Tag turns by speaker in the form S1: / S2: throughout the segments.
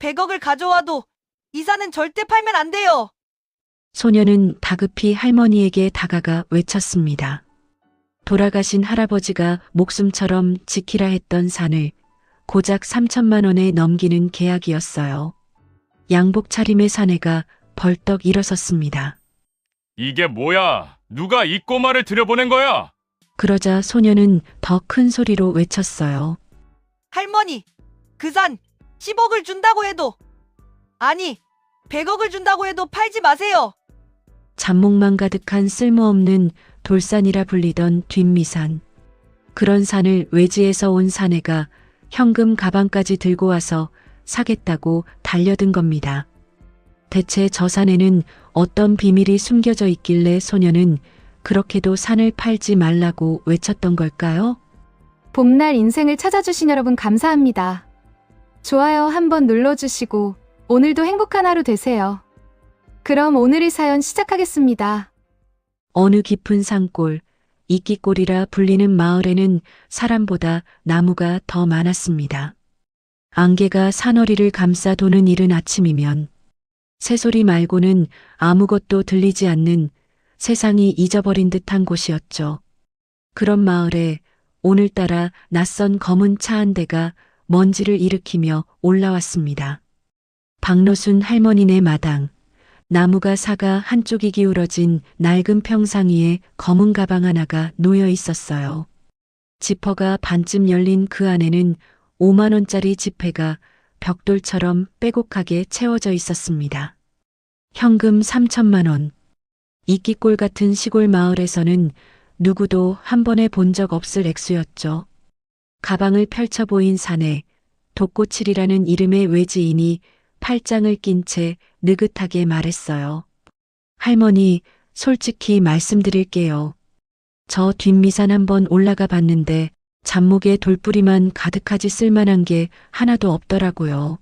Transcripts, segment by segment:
S1: 100억을 가져와도 이 산은 절대 팔면 안 돼요.
S2: 소녀는 다급히 할머니에게 다가가 외쳤습니다. 돌아가신 할아버지가 목숨처럼 지키라 했던 산을 고작 3천만 원에 넘기는 계약이었어요. 양복 차림의 사내가 벌떡 일어섰습니다.
S3: 이게 뭐야? 누가 이 꼬마를 들여보낸 거야?
S2: 그러자 소녀는 더 큰 소리로 외쳤어요.
S1: 할머니, 그 산 10억을 준다고 해도, 아니, 100억을 준다고 해도 팔지 마세요.
S2: 잡목만 가득한 쓸모없는 돌산이라 불리던 뒷미산. 그런 산을 외지에서 온 사내가 현금 가방까지 들고 와서 사겠다고 달려든 겁니다. 대체 저 산에는 어떤 비밀이 숨겨져 있길래 소녀는 그렇게도 산을 팔지 말라고 외쳤던 걸까요?
S4: 봄날 인생을 찾아주신 여러분 감사합니다. 좋아요 한번 눌러주시고 오늘도 행복한 하루 되세요. 그럼 오늘의 사연 시작하겠습니다.
S2: 어느 깊은 산골, 이끼골이라 불리는 마을에는 사람보다 나무가 더 많았습니다. 안개가 산허리를 감싸 도는 이른 아침이면 새소리 말고는 아무것도 들리지 않는 세상이 잊어버린 듯한 곳이었죠. 그런 마을에 오늘따라 낯선 검은 차 한 대가 먼지를 일으키며 올라왔습니다. 박노순 할머니네 마당, 나무가 사가 한쪽이 기울어진 낡은 평상 위에 검은 가방 하나가 놓여 있었어요. 지퍼가 반쯤 열린 그 안에는 5만 원짜리 지폐가 벽돌처럼 빼곡하게 채워져 있었습니다. 현금 3천만 원. 이끼골 같은 시골 마을에서는 누구도 한 번에 본 적 없을 액수였죠. 가방을 펼쳐 보인 사내, 독고칠이라는 이름의 외지인이 팔짱을 낀 채 느긋하게 말했어요. 할머니, 솔직히 말씀드릴게요. 저 뒷미산 한번 올라가 봤는데 잡목에 돌뿌리만 가득하지 쓸만한 게 하나도 없더라고요.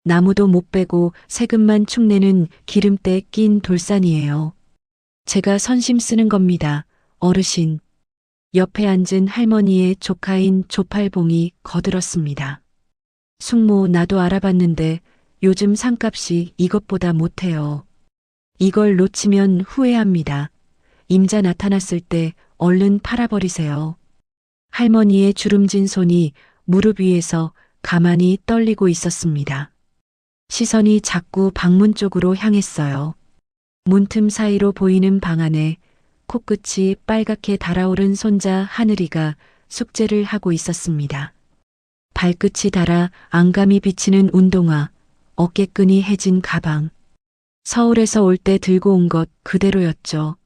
S2: 나무도 못 빼고 세금만 축내는 기름때 낀 돌산이에요. 제가 선심 쓰는 겁니다, 어르신. 옆에 앉은 할머니의 조카인 조팔봉이 거들었습니다. 숙모, 나도 알아봤는데 요즘 산값이 이것보다 못해요. 이걸 놓치면 후회합니다. 임자 나타났을 때 얼른 팔아버리세요. 할머니의 주름진 손이 무릎 위에서 가만히 떨리고 있었습니다. 시선이 자꾸 방문 쪽으로 향했어요. 문틈 사이로 보이는 방 안에 코끝이 빨갛게 달아오른 손자 하늘이가 숙제를 하고 있었습니다. 발끝이 닳아 안감이 비치는 운동화, 어깨끈이 해진 가방. 서울에서 올 때 들고 온 것 그대로였죠.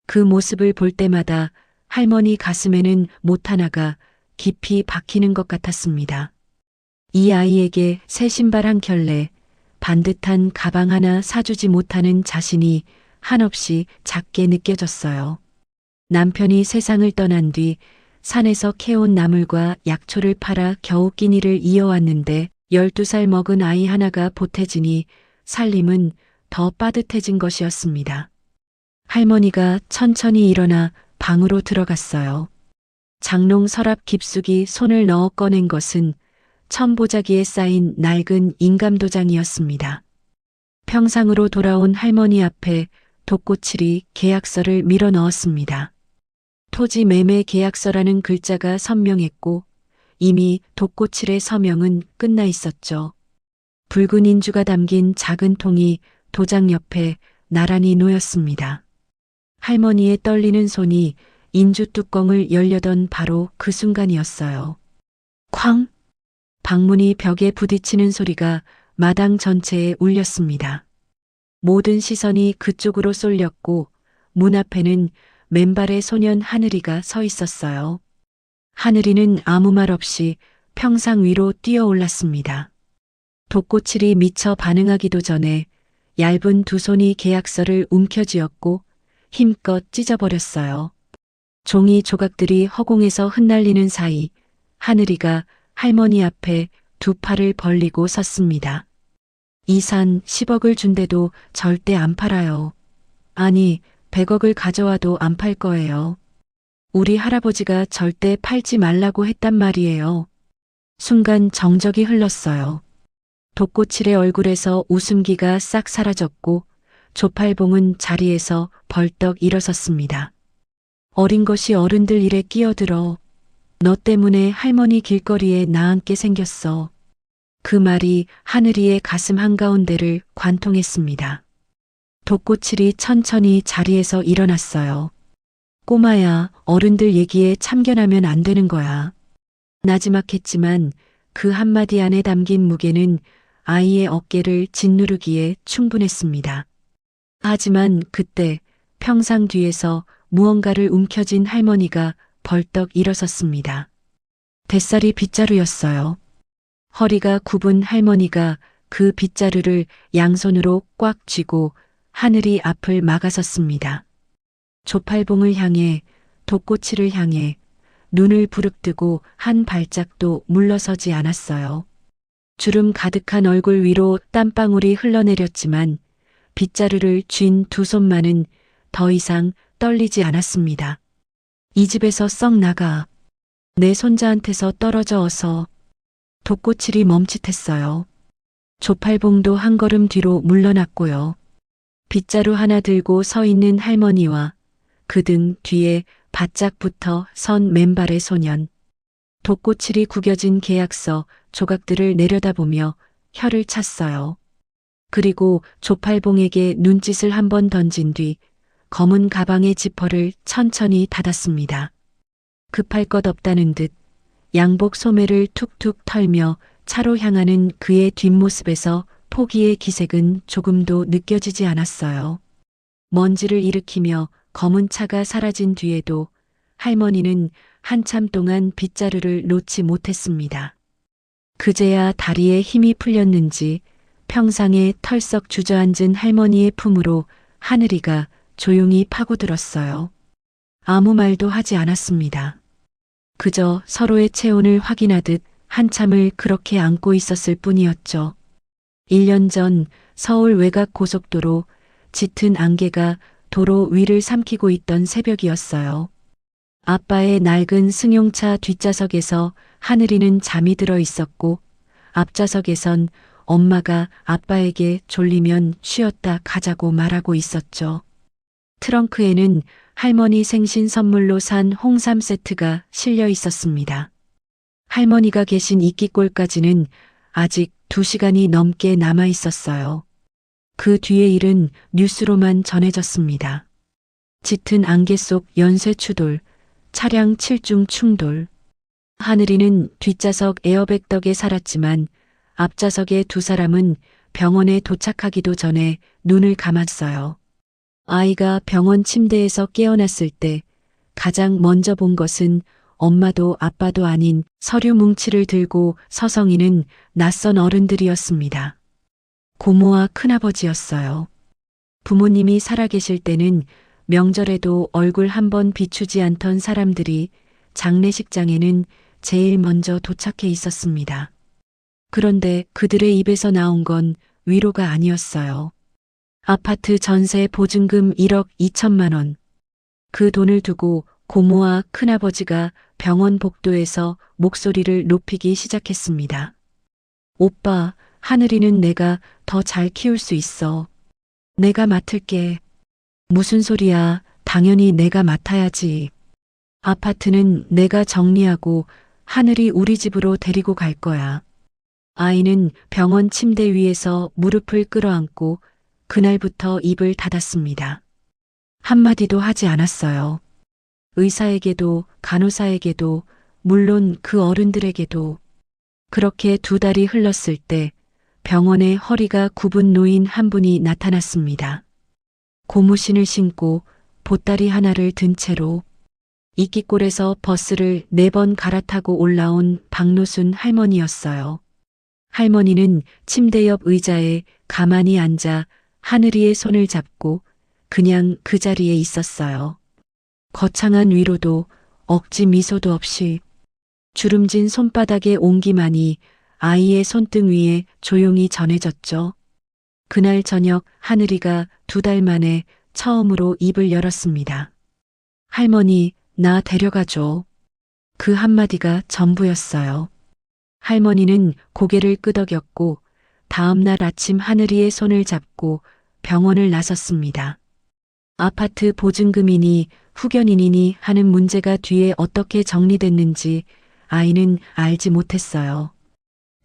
S2: 그 모습을 볼 때마다 할머니 가슴에는 못 하나가 깊이 박히는 것 같았습니다. 이 아이에게 새 신발 한 켤레, 반듯한 가방 하나 사주지 못하는 자신이 한없이 작게 느껴졌어요. 남편이 세상을 떠난 뒤 산에서 캐온 나물과 약초를 팔아 겨우 끼니를 이어왔는데 12살 먹은 아이 하나가 보태지니 살림은 더 빠듯해진 것이었습니다. 할머니가 천천히 일어나 방으로 들어갔어요. 장롱 서랍 깊숙이 손을 넣어 꺼낸 것은 천보자기에 쌓인 낡은 인감도장이었습니다. 평상으로 돌아온 할머니 앞에 독고칠이 계약서를 밀어 넣었습니다. 토지 매매 계약서라는 글자가 선명했고 이미 독고칠의 서명은 끝나 있었죠. 붉은 인주가 담긴 작은 통이 도장 옆에 나란히 놓였습니다. 할머니의 떨리는 손이 인주 뚜껑을 열려던 바로 그 순간이었어요. 쾅! 방문이 벽에 부딪히는 소리가 마당 전체에 울렸습니다. 모든 시선이 그쪽으로 쏠렸고 문 앞에는 맨발의 소년 하늘이가 서 있었어요. 하늘이는 아무 말 없이 평상 위로 뛰어올랐습니다. 독고칠이 미처 반응하기도 전에 얇은 두 손이 계약서를 움켜쥐었고 힘껏 찢어버렸어요. 종이 조각들이 허공에서 흩날리는 사이 하늘이가 할머니 앞에 두 팔을 벌리고 섰습니다. 이 산 10억을 준대도 절대 안 팔아요. 아니, 100억을 가져와도 안 팔 거예요. 우리 할아버지가 절대 팔지 말라고 했단 말이에요. 순간 정적이 흘렀어요. 독고칠의 얼굴에서 웃음기가 싹 사라졌고 조팔봉은 자리에서 벌떡 일어섰습니다. 어린 것이 어른들 일에 끼어들어 너 때문에 할머니 길거리에 나앉게 생겼어. 그 말이 하늘이의 가슴 한가운데를 관통했습니다. 독고칠이 천천히 자리에서 일어났어요. 꼬마야, 어른들 얘기에 참견하면 안 되는 거야. 나지막했지만 그 한마디 안에 담긴 무게는 아이의 어깨를 짓누르기에 충분했습니다. 하지만 그때 평상 뒤에서 무언가를 움켜쥔 할머니가 벌떡 일어섰습니다. 뱃살이 빗자루였어요. 허리가 굽은 할머니가 그 빗자루를 양손으로 꽉 쥐고 하늘이 앞을 막아섰습니다. 조팔봉을 향해, 독고칠을 향해 눈을 부릅뜨고 한 발짝도 물러서지 않았어요. 주름 가득한 얼굴 위로 땀방울이 흘러내렸지만 빗자루를 쥔 두 손만은 더 이상 떨리지 않았습니다. 이 집에서 썩 나가. 내 손자한테서 떨어져 어서. 독고칠이 멈칫했어요. 조팔봉도 한 걸음 뒤로 물러났고요. 빗자루 하나 들고 서 있는 할머니와 그 등 뒤에 바짝 붙어 선 맨발의 소년. 독고칠이 구겨진 계약서 조각들을 내려다보며 혀를 찼어요. 그리고 조팔봉에게 눈짓을 한번 던진 뒤 검은 가방의 지퍼를 천천히 닫았습니다. 급할 것 없다는 듯 양복 소매를 툭툭 털며 차로 향하는 그의 뒷모습에서 포기의 기색은 조금도 느껴지지 않았어요. 먼지를 일으키며 검은 차가 사라진 뒤에도 할머니는 한참 동안 빗자루를 놓지 못했습니다. 그제야 다리에 힘이 풀렸는지 평상에 털썩 주저앉은 할머니의 품으로 하늘이가 조용히 파고들었어요. 아무 말도 하지 않았습니다. 그저 서로의 체온을 확인하듯 한참을 그렇게 안고 있었을 뿐이었죠. 1년 전 서울 외곽 고속도로 짙은 안개가 도로 위를 삼키고 있던 새벽이었어요. 아빠의 낡은 승용차 뒷좌석에서 하늘이는 잠이 들어 있었고 앞좌석에선 엄마가 아빠에게 졸리면 쉬었다 가자고 말하고 있었죠. 트렁크에는 할머니 생신 선물로 산 홍삼 세트가 실려 있었습니다. 할머니가 계신 이끼골까지는 아직 2시간이 넘게 남아 있었어요. 그 뒤의 일은 뉴스로만 전해졌습니다. 짙은 안개 속 연쇄 추돌, 차량 7중 충돌. 하늘이는 뒷좌석 에어백 덕에 살았지만 앞좌석의 두 사람은 병원에 도착하기도 전에 눈을 감았어요. 아이가 병원 침대에서 깨어났을 때 가장 먼저 본 것은 엄마도 아빠도 아닌 서류 뭉치를 들고 서성이는 낯선 어른들이었습니다. 고모와 큰아버지였어요. 부모님이 살아계실 때는 명절에도 얼굴 한번 비추지 않던 사람들이 장례식장에는 제일 먼저 도착해 있었습니다. 그런데 그들의 입에서 나온 건 위로가 아니었어요. 아파트 전세 보증금 1억 2천만 원. 그 돈을 두고 고모와 큰아버지가 병원 복도에서 목소리를 높이기 시작했습니다. 오빠, 하늘이는 내가 더 잘 키울 수 있어. 내가 맡을게. 무슨 소리야, 당연히 내가 맡아야지. 아파트는 내가 정리하고 하늘이 우리 집으로 데리고 갈 거야. 아이는 병원 침대 위에서 무릎을 끌어안고 그날부터 입을 닫았습니다. 한마디도 하지 않았어요. 의사에게도 간호사에게도 물론 그 어른들에게도. 그렇게 2달이 흘렀을 때 병원에 허리가 굽은 노인 한 분이 나타났습니다. 고무신을 신고 보따리 하나를 든 채로 이끼골에서 버스를 4번 갈아타고 올라온 박노순 할머니였어요. 할머니는 침대 옆 의자에 가만히 앉아 하늘이의 손을 잡고 그냥 그 자리에 있었어요. 거창한 위로도 억지 미소도 없이 주름진 손바닥의 온기만이 아이의 손등 위에 조용히 전해졌죠. 그날 저녁 하늘이가 2달 만에 처음으로 입을 열었습니다. 할머니, 나 데려가줘. 그 한마디가 전부였어요. 할머니는 고개를 끄덕였고 다음 날 아침 하늘이의 손을 잡고 병원을 나섰습니다. 아파트 보증금이니 후견인이니 하는 문제가 뒤에 어떻게 정리됐는지 아이는 알지 못했어요.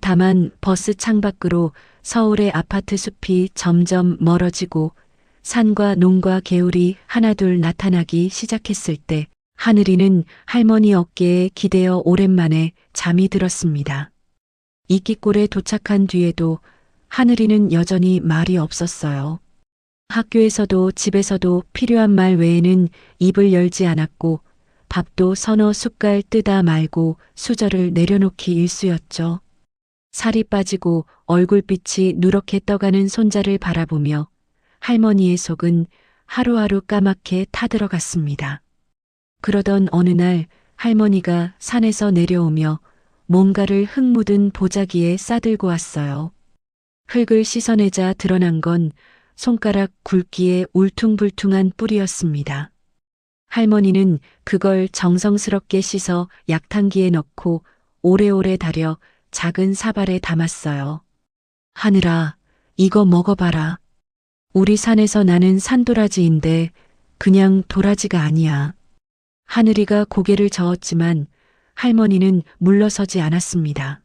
S2: 다만 버스 창밖으로 서울의 아파트 숲이 점점 멀어지고 산과 농과 개울이 하나둘 나타나기 시작했을 때 하늘이는 할머니 어깨에 기대어 오랜만에 잠이 들었습니다. 이끼골에 도착한 뒤에도 하늘이는 여전히 말이 없었어요. 학교에서도 집에서도 필요한 말 외에는 입을 열지 않았고 밥도 서너 숟갈 뜨다 말고 수저를 내려놓기 일쑤였죠. 살이 빠지고 얼굴빛이 누렇게 떠가는 손자를 바라보며 할머니의 속은 하루하루 까맣게 타들어갔습니다. 그러던 어느 날 할머니가 산에서 내려오며 뭔가를 흙 묻은 보자기에 싸들고 왔어요. 흙을 씻어내자 드러난 건 손가락 굵기의 울퉁불퉁한 뿌리였습니다. 할머니는 그걸 정성스럽게 씻어 약탕기에 넣고 오래오래 달여 작은 사발에 담았어요. 하늘아, 이거 먹어봐라. 우리 산에서 나는 산도라지인데 그냥 도라지가 아니야. 하늘이가 고개를 저었지만 할머니는 물러서지 않았습니다.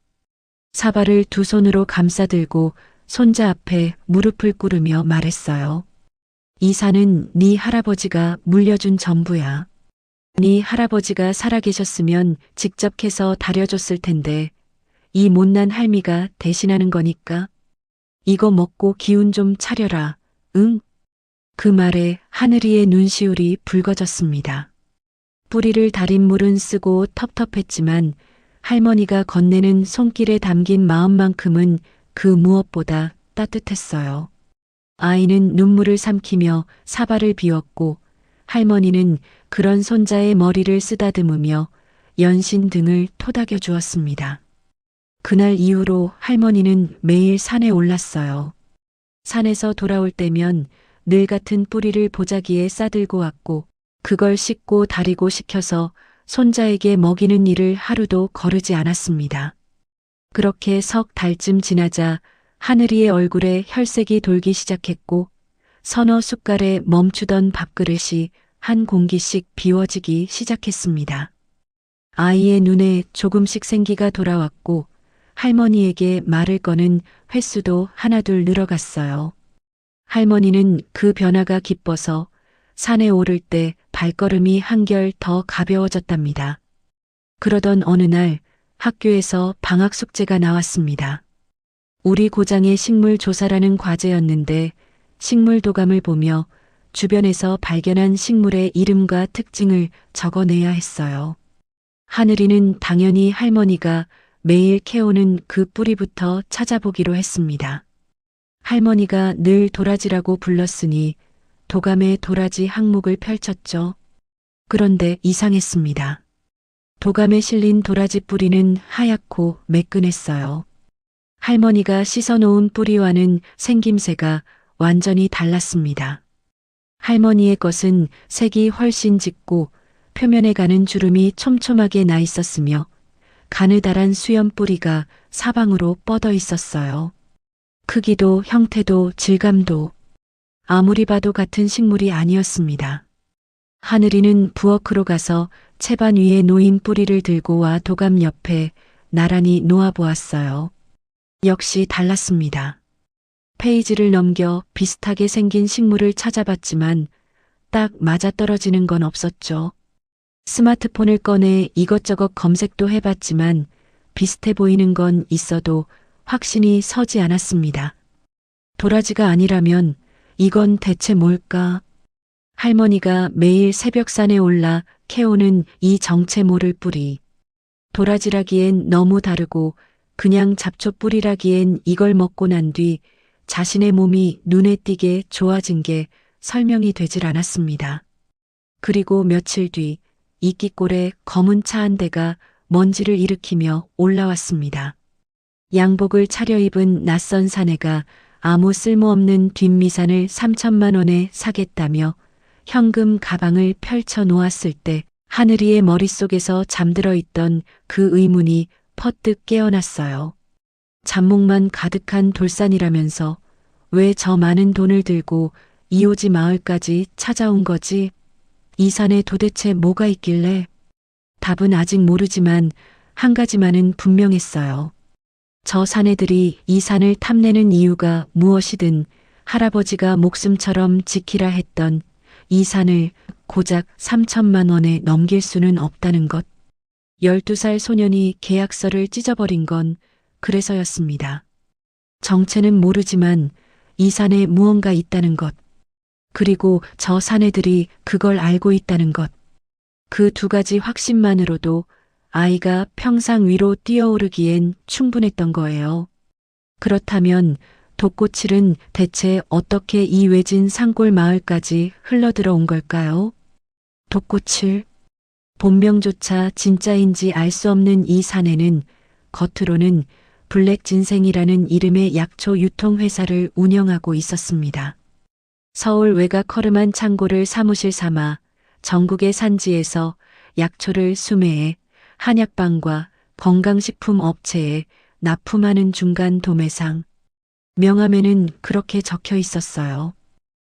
S2: 사발을 두 손으로 감싸들고 손자 앞에 무릎을 꿇으며 말했어요. 이 산은 네 할아버지가 물려준 전부야. 네 할아버지가 살아계셨으면 직접 캐서 다려줬을 텐데 이 못난 할미가 대신하는 거니까. 이거 먹고 기운 좀 차려라. 응? 그 말에 하늘이의 눈시울이 붉어졌습니다. 뿌리를 달인 물은 쓰고 텁텁했지만 할머니가 건네는 손길에 담긴 마음만큼은 그 무엇보다 따뜻했어요. 아이는 눈물을 삼키며 사발을 비웠고 할머니는 그런 손자의 머리를 쓰다듬으며 연신 등을 토닥여 주었습니다. 그날 이후로 할머니는 매일 산에 올랐어요. 산에서 돌아올 때면 늘 같은 뿌리를 보자기에 싸들고 왔고 그걸 씻고 다리고 식혀서 손자에게 먹이는 일을 하루도 거르지 않았습니다. 그렇게 석 달쯤 지나자 하늘이의 얼굴에 혈색이 돌기 시작했고 서너 숟갈에 멈추던 밥그릇이 한 공기씩 비워지기 시작했습니다. 아이의 눈에 조금씩 생기가 돌아왔고 할머니에게 말을 거는 횟수도 하나둘 늘어갔어요. 할머니는 그 변화가 기뻐서 산에 오를 때 발걸음이 한결 더 가벼워졌답니다. 그러던 어느 날 학교에서 방학 숙제가 나왔습니다. 우리 고장의 식물 조사라는 과제였는데 식물 도감을 보며 주변에서 발견한 식물의 이름과 특징을 적어내야 했어요. 하늘이는 당연히 할머니가 매일 캐오는 그 뿌리부터 찾아보기로 했습니다. 할머니가 늘 도라지라고 불렀으니 도감의 도라지 항목을 펼쳤죠. 그런데 이상했습니다. 도감에 실린 도라지 뿌리는 하얗고 매끈했어요. 할머니가 씻어놓은 뿌리와는 생김새가 완전히 달랐습니다. 할머니의 것은 색이 훨씬 짙고 표면에 가는 주름이 촘촘하게 나 있었으며 가느다란 수염 뿌리가 사방으로 뻗어 있었어요. 크기도 형태도 질감도 아무리 봐도 같은 식물이 아니었습니다. 하늘이는 부엌으로 가서 채반 위에 놓인 뿌리를 들고 와 도감 옆에 나란히 놓아보았어요. 역시 달랐습니다. 페이지를 넘겨 비슷하게 생긴 식물을 찾아봤지만 딱 맞아떨어지는 건 없었죠. 스마트폰을 꺼내 이것저것 검색도 해봤지만 비슷해 보이는 건 있어도 확신이 서지 않았습니다. 도라지가 아니라면 이건 대체 뭘까? 할머니가 매일 새벽산에 올라 캐오는 이 정체 모를 뿌리. 도라지라기엔 너무 다르고 그냥 잡초뿌리라기엔 이걸 먹고 난 뒤 자신의 몸이 눈에 띄게 좋아진 게 설명이 되질 않았습니다. 그리고 며칠 뒤 이끼골에 검은 차 한 대가 먼지를 일으키며 올라왔습니다. 양복을 차려입은 낯선 사내가 아무 쓸모없는 뒷미산을 3천만 원에 사겠다며 현금 가방을 펼쳐 놓았을 때 하늘이의 머릿속에서 잠들어 있던 그 의문이 퍼뜩 깨어났어요. 잡목만 가득한 돌산이라면서 왜 저 많은 돈을 들고 이오지 마을까지 찾아온 거지? 이 산에 도대체 뭐가 있길래? 답은 아직 모르지만 한 가지만은 분명했어요. 저 사내들이 이 산을 탐내는 이유가 무엇이든 할아버지가 목숨처럼 지키라 했던 이 산을 고작 3천만 원에 넘길 수는 없다는 것. 12살 소년이 계약서를 찢어버린 건 그래서였습니다. 정체는 모르지만 이 산에 무언가 있다는 것. 그리고 저 사내들이 그걸 알고 있다는 것. 그 두 가지 확신만으로도 아이가 평상 위로 뛰어오르기엔 충분했던 거예요. 그렇다면 독고칠은 대체 어떻게 이 외진 산골 마을까지 흘러들어온 걸까요? 독고칠. 본명조차 진짜인지 알 수 없는 이 사내는 겉으로는 블랙진생이라는 이름의 약초 유통회사를 운영하고 있었습니다. 서울 외곽 허름한 창고를 사무실 삼아 전국의 산지에서 약초를 수매해 한약방과 건강식품 업체에 납품하는 중간 도매상. 명함에는 그렇게 적혀 있었어요.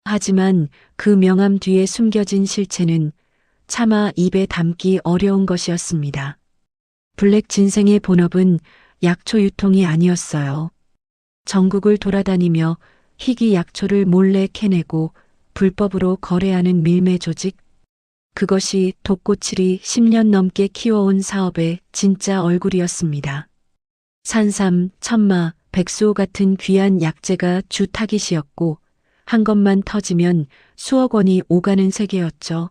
S2: 하지만 그 명함 뒤에 숨겨진 실체는 차마 입에 담기 어려운 것이었습니다. 블랙 진생의 본업은 약초 유통이 아니었어요. 전국을 돌아다니며 희귀 약초를 몰래 캐내고 불법으로 거래하는 밀매 조직. 그것이 독고칠이 10년 넘게 키워온 사업의 진짜 얼굴이었습니다. 산삼, 천마, 백수호 같은 귀한 약재가 주 타깃이었고 한 것만 터지면 수억 원이 오가는 세계였죠.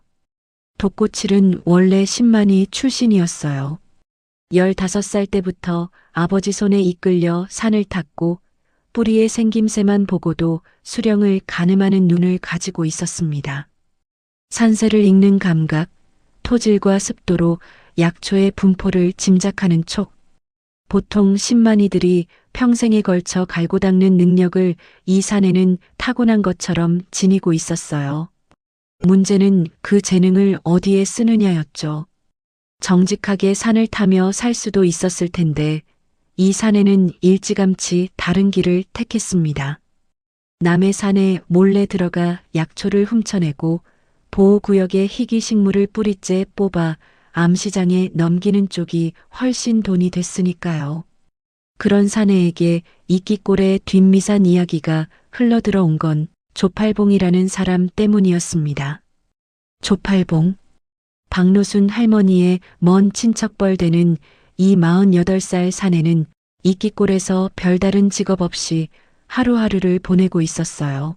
S2: 독고칠은 원래 10만이 출신이었어요. 15살 때부터 아버지 손에 이끌려 산을 탔고 뿌리의 생김새만 보고도 수령을 가늠하는 눈을 가지고 있었습니다. 산세를 읽는 감각, 토질과 습도로 약초의 분포를 짐작하는 촉. 보통 10만이들이 평생에 걸쳐 갈고 닦는 능력을 이 산에는 타고난 것처럼 지니고 있었어요. 문제는 그 재능을 어디에 쓰느냐였죠. 정직하게 산을 타며 살 수도 있었을 텐데 이 산에는 일찌감치 다른 길을 택했습니다. 남의 산에 몰래 들어가 약초를 훔쳐내고 보호구역의 희귀식물을 뿌리째 뽑아 암시장에 넘기는 쪽이 훨씬 돈이 됐으니까요. 그런 사내에게 이끼꼬리의 뒷미산 이야기가 흘러들어온 건 조팔봉이라는 사람 때문이었습니다. 조팔봉. 박노순 할머니의 먼 친척뻘 되는 이 48살 사내는 이끼골에서 별다른 직업 없이 하루하루를 보내고 있었어요.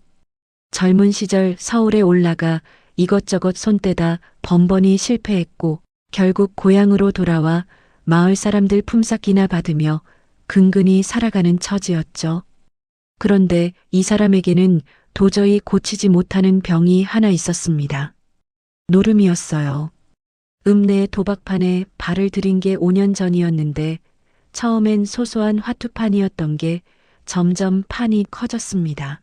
S2: 젊은 시절 서울에 올라가 이것저것 손대다 번번이 실패했고 결국 고향으로 돌아와 마을 사람들 품삯이나 받으며 근근히 살아가는 처지였죠. 그런데 이 사람에게는 도저히 고치지 못하는 병이 하나 있었습니다. 노름이었어요. 읍내 도박판에 발을 들인 게 5년 전이었는데 처음엔 소소한 화투판이었던 게 점점 판이 커졌습니다.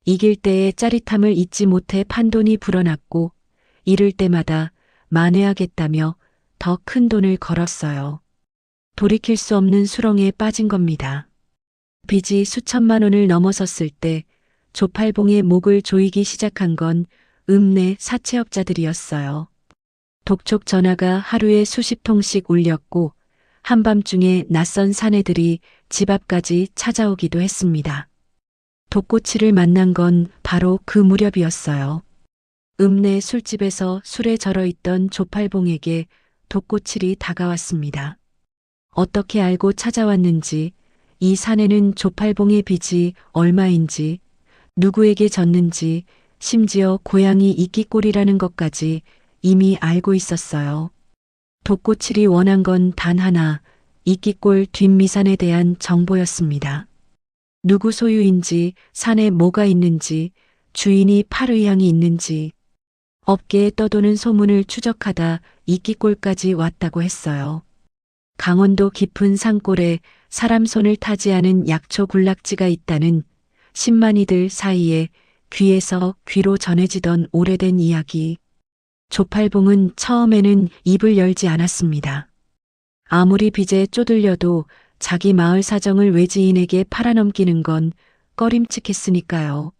S2: 이길 때의 짜릿함을 잊지 못해 판돈이 불어났고 잃을 때마다 만회하겠다며 더 큰 돈을 걸었어요. 돌이킬 수 없는 수렁에 빠진 겁니다. 빚이 수천만 원을 넘어섰을 때 조팔봉의 목을 조이기 시작한 건 읍내 사채업자들이었어요. 독촉 전화가 하루에 수십 통씩 울렸고 한밤중에 낯선 사내들이 집 앞까지 찾아오기도 했습니다. 독고치를 만난 건 바로 그 무렵이었어요. 읍내 술집에서 술에 절어있던 조팔봉에게 독고칠이 다가왔습니다. 어떻게 알고 찾아왔는지, 이 사내는 조팔봉의 빚이 얼마인지, 누구에게 졌는지, 심지어 고향이 이끼골이라는 것까지 이미 알고 있었어요. 독고칠이 원한 건 단 하나, 이끼골 뒷미산에 대한 정보였습니다. 누구 소유인지, 산에 뭐가 있는지, 주인이 팔 의향이 있는지, 업계에 떠도는 소문을 추적하다 이끼골까지 왔다고 했어요. 강원도 깊은 산골에 사람 손을 타지 않은 약초 군락지가 있다는 10만이들 사이에 귀에서 귀로 전해지던 오래된 이야기. 조팔봉은 처음에는 입을 열지 않았습니다. 아무리 빚에 쪼들려도 자기 마을 사정을 외지인에게 팔아넘기는 건 꺼림칙했으니까요.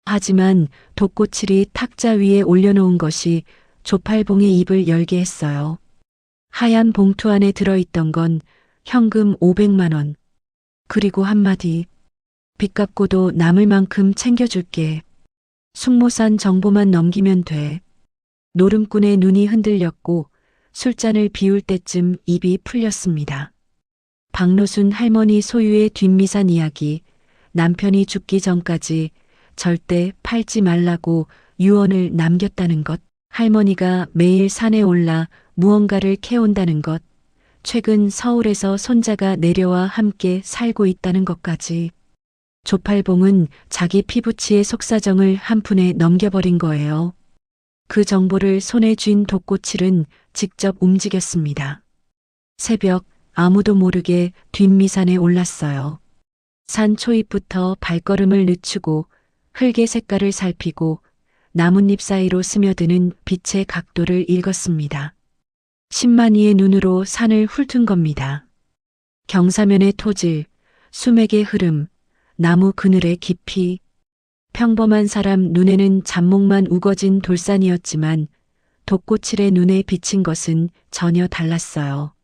S2: 하지만 독고칠이 탁자 위에 올려놓은 것이 조팔봉의 입을 열게 했어요. 하얀 봉투 안에 들어있던 건 현금 500만 원. 그리고 한마디. 빚 갚고도 남을 만큼 챙겨줄게. 숙모산 정보만 넘기면 돼. 노름꾼의 눈이 흔들렸고 술잔을 비울 때쯤 입이 풀렸습니다. 박노순 할머니 소유의 뒷미산 이야기, 남편이 죽기 전까지 절대 팔지 말라고 유언을 남겼다는 것, 할머니가 매일 산에 올라 무언가를 캐온다는 것, 최근 서울에서 손자가 내려와 함께 살고 있다는 것까지. 조팔봉은 자기 피부치의 속사정을 한 푼에 넘겨버린 거예요. 그 정보를 손에 쥔 독고칠은 직접 움직였습니다. 새벽 아무도 모르게 뒷미산에 올랐어요. 산 초입부터 발걸음을 늦추고 흙의 색깔을 살피고 나뭇잎 사이로 스며드는 빛의 각도를 읽었습니다. 10만이의 눈으로 산을 훑은 겁니다. 경사면의 토질, 수맥의 흐름, 나무 그늘의 깊이. 평범한 사람 눈에는 잡목만 우거진 돌산이었지만 독고칠의 눈에 비친 것은 전혀 달랐어요.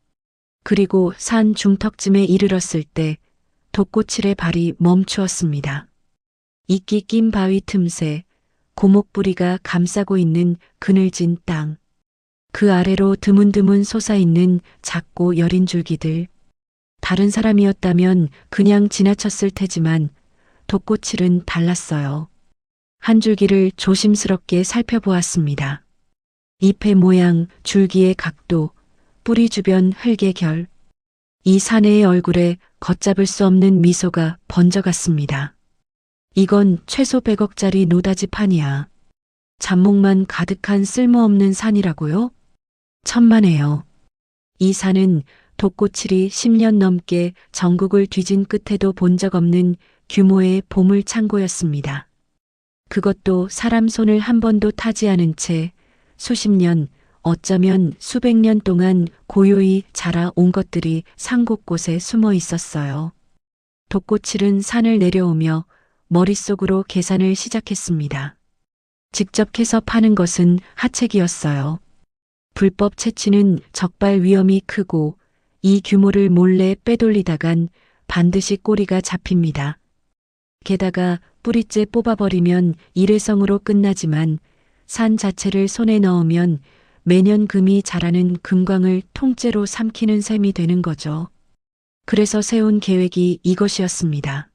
S2: 그리고 산 중턱쯤에 이르렀을 때 독고칠의 발이 멈추었습니다. 이끼 낀 바위 틈새, 고목뿌리가 감싸고 있는 그늘진 땅. 그 아래로 드문드문 솟아있는 작고 여린 줄기들. 다른 사람이었다면 그냥 지나쳤을 테지만 독고칠은 달랐어요. 한 줄기를 조심스럽게 살펴보았습니다. 잎의 모양, 줄기의 각도, 뿌리 주변 흙의 결. 이 사내의 얼굴에 걷잡을 수 없는 미소가 번져갔습니다. 이건 최소 100억짜리 노다지 판이야. 잡목만 가득한 쓸모없는 산이라고요? 천만에요. 이 산은 독고칠이 10년 넘게 전국을 뒤진 끝에도 본 적 없는 규모의 보물 창고였습니다. 그것도 사람 손을 한 번도 타지 않은 채 수십 년, 어쩌면 수백 년 동안 고요히 자라온 것들이 산 곳곳에 숨어 있었어요. 독고칠은 산을 내려오며 머릿속으로 계산을 시작했습니다. 직접 캐서 파는 것은 하책이었어요. 불법 채취는 적발 위험이 크고 이 규모를 몰래 빼돌리다간 반드시 꼬리가 잡힙니다. 게다가 뿌리째 뽑아버리면 일회성으로 끝나지만 산 자체를 손에 넣으면 매년 금이 자라는 금광을 통째로 삼키는 셈이 되는 거죠. 그래서 세운 계획이 이것이었습니다.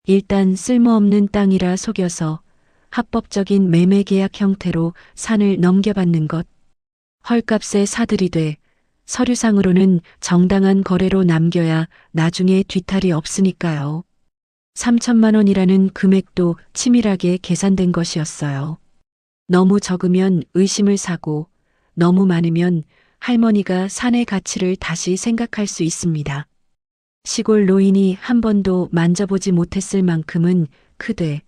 S2: 일단 쓸모없는 땅이라 속여서 합법적인 매매 계약 형태로 산을 넘겨받는 것. 헐값에 사들이되 서류상으로는 정당한 거래로 남겨야 나중에 뒤탈이 없으니까요. 3천만 원이라는 금액도 치밀하게 계산된 것이었어요. 너무 적으면 의심을 사고 너무 많으면 할머니가 산의 가치를 다시 생각할 수 있습니다. 시골 노인이 한 번도 만져보지 못했을 만큼은 크되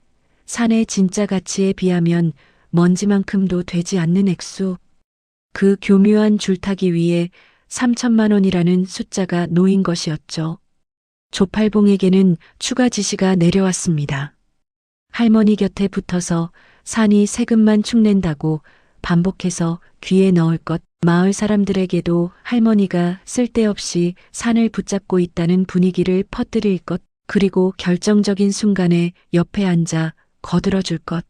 S2: 산의 진짜 가치에 비하면 먼지만큼도 되지 않는 액수. 그 교묘한 줄타기 위에 3천만 원이라는 숫자가 놓인 것이었죠. 조팔봉에게는 추가 지시가 내려왔습니다. 할머니 곁에 붙어서 산이 세금만 축낸다고 반복해서 귀에 넣을 것, 마을 사람들에게도 할머니가 쓸데없이 산을 붙잡고 있다는 분위기를 퍼뜨릴 것, 그리고 결정적인 순간에 옆에 앉아 거들어줄 것.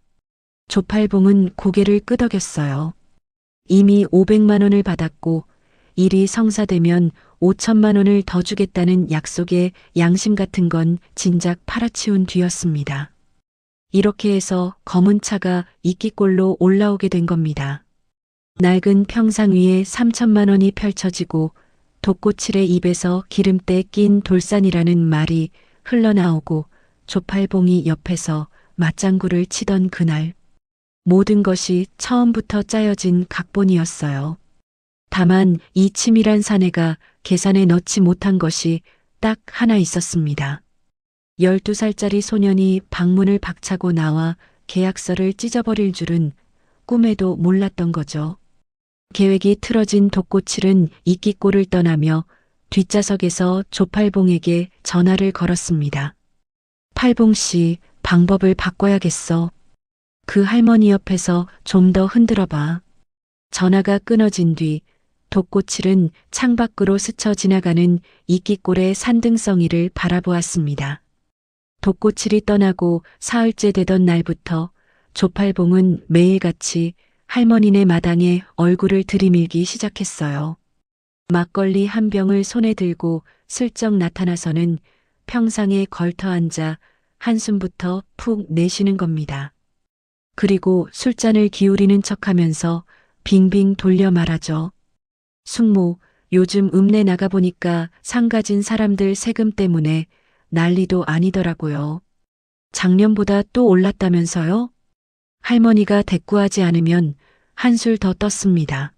S2: 조팔봉은 고개를 끄덕였어요. 이미 500만 원을 받았고 일이 성사되면 5천만 원을 더 주겠다는 약속에 양심 같은 건 진작 팔아치운 뒤였습니다. 이렇게 해서 검은 차가 이끼꼴로 올라오게 된 겁니다. 낡은 평상 위에 3천만 원이 펼쳐지고 독고칠의 입에서 기름때 낀 돌산이라는 말이 흘러나오고 조팔봉이 옆에서 맞장구를 치던 그날. 모든 것이 처음부터 짜여진 각본이었어요. 다만 이 치밀한 사내가 계산에 넣지 못한 것이 딱 하나 있었습니다. 12살짜리 소년이 방문을 박차고 나와 계약서를 찢어버릴 줄은 꿈에도 몰랐던 거죠. 계획이 틀어진 독고칠은 이끼골을 떠나며 뒷좌석에서 조팔봉에게 전화를 걸었습니다. 팔봉 씨, 방법을 바꿔야겠어. 그 할머니 옆에서 좀 더 흔들어 봐. 전화가 끊어진 뒤 돛고칠은 창밖으로 스쳐 지나가는 이끼꼴의 산등성이를 바라보았습니다. 돛고칠이 떠나고 사흘째 되던 날부터 조팔봉은 매일같이 할머니네 마당에 얼굴을 들이밀기 시작했어요. 막걸리 한 병을 손에 들고 슬쩍 나타나서는 평상에 걸터 앉아 한숨부터 푹 내쉬는 겁니다. 그리고 술잔을 기울이는 척하면서 빙빙 돌려 말하죠. 숙모, 요즘 읍내 나가보니까 상가진 사람들 세금 때문에 난리도 아니더라고요. 작년보다 또 올랐다면서요? 할머니가 대꾸하지 않으면 한술 더 떴습니다.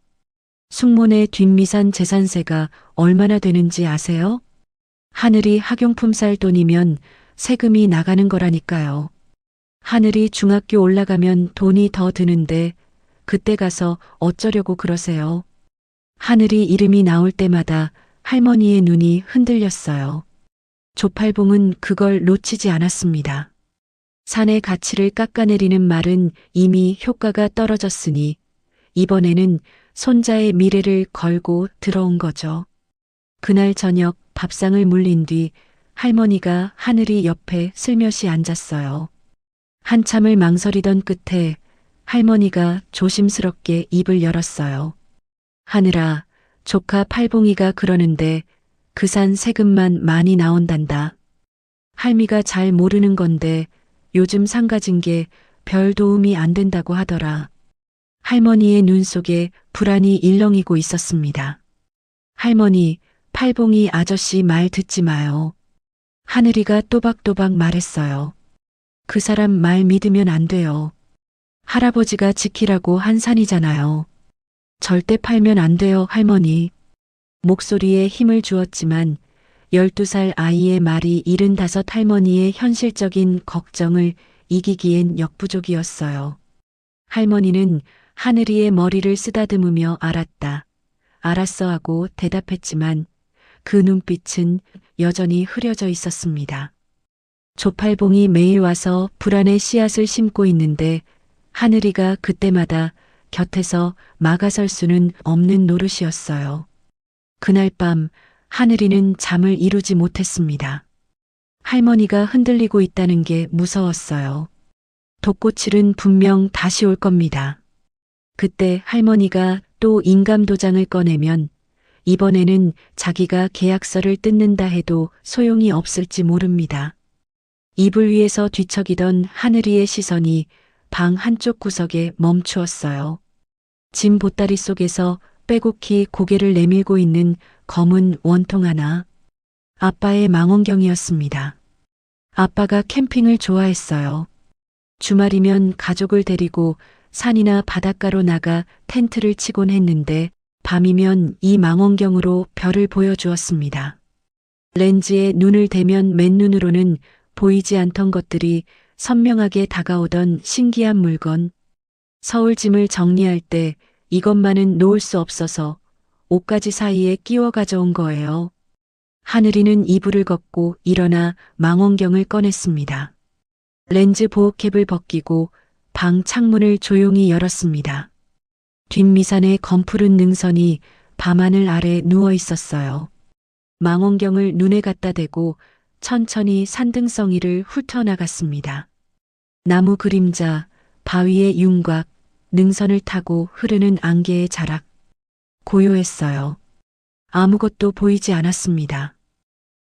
S2: 숙모네 뒷미산 재산세가 얼마나 되는지 아세요? 하늘이 학용품 살 돈이면 세금이 나가는 거라니까요. 하늘이 중학교 올라가면 돈이 더 드는데 그때 가서 어쩌려고 그러세요? 하늘이 이름이 나올 때마다 할머니의 눈이 흔들렸어요. 조팔봉은 그걸 놓치지 않았습니다. 산의 가치를 깎아내리는 말은 이미 효과가 떨어졌으니 이번에는 손자의 미래를 걸고 들어온 거죠. 그날 저녁 밥상을 물린 뒤 할머니가 하늘이 옆에 슬며시 앉았어요. 한참을 망설이던 끝에 할머니가 조심스럽게 입을 열었어요. 하늘아, 조카 팔봉이가 그러는데 그 산 세금만 많이 나온단다. 할미가 잘 모르는 건데 요즘 상가진 게 별 도움이 안 된다고 하더라. 할머니의 눈 속에 불안이 일렁이고 있었습니다. 할머니, 팔봉이 아저씨 말 듣지 마요. 하늘이가 또박또박 말했어요. 그 사람 말 믿으면 안 돼요. 할아버지가 지키라고 한 산이잖아요. 절대 팔면 안 돼요, 할머니. 목소리에 힘을 주었지만 12살 아이의 말이 75 할머니의 현실적인 걱정을 이기기엔 역부족이었어요. 할머니는 하늘이의 머리를 쓰다듬으며 알았다. 알았어 하고 대답했지만 그 눈빛은 여전히 흐려져 있었습니다. 조팔봉이 매일 와서 불안의 씨앗을 심고 있는데 하늘이가 그때마다 곁에서 막아설 수는 없는 노릇이었어요. 그날 밤 하늘이는 잠을 이루지 못했습니다. 할머니가 흔들리고 있다는 게 무서웠어요. 돛고칠은 분명 다시 올 겁니다. 그때 할머니가 또 인감도장을 꺼내면 이번에는 자기가 계약서를 뜯는다 해도 소용이 없을지 모릅니다. 이불 위에서 뒤척이던 하늘이의 시선이 방 한쪽 구석에 멈추었어요. 짐 보따리 속에서 빼곡히 고개를 내밀고 있는 검은 원통 하나. 아빠의 망원경이었습니다. 아빠가 캠핑을 좋아했어요. 주말이면 가족을 데리고 산이나 바닷가로 나가 텐트를 치곤 했는데 밤이면 이 망원경으로 별을 보여주었습니다. 렌즈에 눈을 대면 맨눈으로는 보이지 않던 것들이 선명하게 다가오던 신기한 물건. 서울 짐을 정리할 때 이것만은 놓을 수 없어서 옷가지 사이에 끼워 가져온 거예요. 하늘이는 이불을 걷고 일어나 망원경을 꺼냈습니다. 렌즈 보호캡을 벗기고 방 창문을 조용히 열었습니다. 뒷미산의 검푸른 능선이 밤하늘 아래 누워 있었어요. 망원경을 눈에 갖다 대고 천천히 산등성이를 훑어나갔습니다. 나무 그림자, 바위의 윤곽, 능선을 타고 흐르는 안개의 자락. 고요했어요. 아무것도 보이지 않았습니다.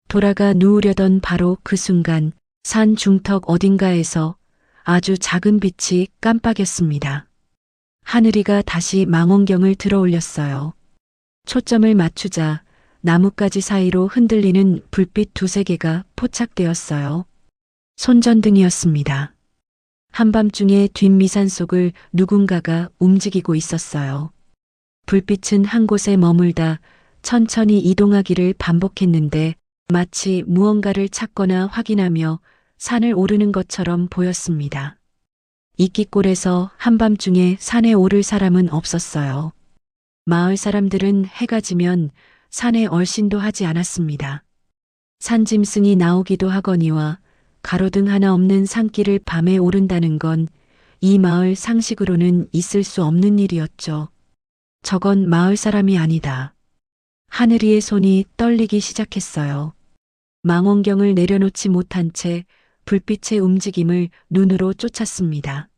S2: 돌아가 누우려던 바로 그 순간 산 중턱 어딘가에서 아주 작은 빛이 깜빡였습니다. 하늘이가 다시 망원경을 들어 올렸어요. 초점을 맞추자 나뭇가지 사이로 흔들리는 불빛 두세 개가 포착되었어요. 손전등이었습니다. 한밤중에 뒷미산 속을 누군가가 움직이고 있었어요. 불빛은 한 곳에 머물다 천천히 이동하기를 반복했는데 마치 무언가를 찾거나 확인하며 산을 오르는 것처럼 보였습니다. 이끼골에서 한밤중에 산에 오를 사람은 없었어요. 마을 사람들은 해가 지면 산에 얼씬도 하지 않았습니다. 산짐승이 나오기도 하거니와 가로등 하나 없는 산길을 밤에 오른다는 건 이 마을 상식으로는 있을 수 없는 일이었죠. 저건 마을 사람이 아니다. 하늘이의 손이 떨리기 시작했어요. 망원경을 내려놓지 못한 채 불빛의 움직임을 눈으로 쫓았습니다.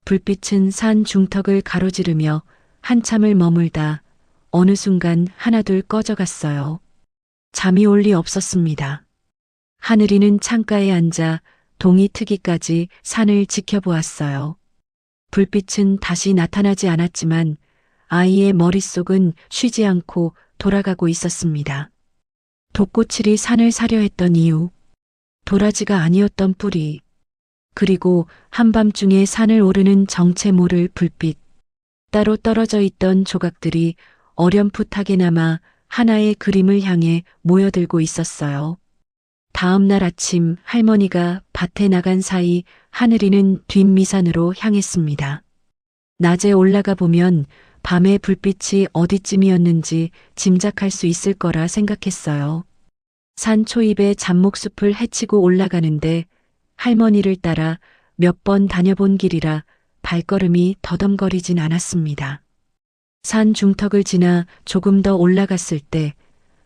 S2: 불빛은 산 중턱을 가로지르며 한참을 머물다 어느 순간 하나둘 꺼져갔어요. 잠이 올 리 없었습니다. 하늘이는 창가에 앉아 동이 트기까지 산을 지켜보았어요. 불빛은 다시 나타나지 않았지만 아이의 머릿속은 쉬지 않고 돌아가고 있었습니다. 독고칠이 산을 사려 했던 이유, 도라지가 아니었던 뿌리, 그리고 한밤중에 산을 오르는 정체 모를 불빛, 따로 떨어져 있던 조각들이 어렴풋하게나마 하나의 그림을 향해 모여들고 있었어요. 다음 날 아침 할머니가 밭에 나간 사이 하늘이는 뒷미산으로 향했습니다. 낮에 올라가 보면 밤의 불빛이 어디쯤이었는지 짐작할 수 있을 거라 생각했어요. 산 초입에 잡목숲을 헤치고 올라가는데 할머니를 따라 몇 번 다녀본 길이라 발걸음이 더듬거리진 않았습니다. 산 중턱을 지나 조금 더 올라갔을 때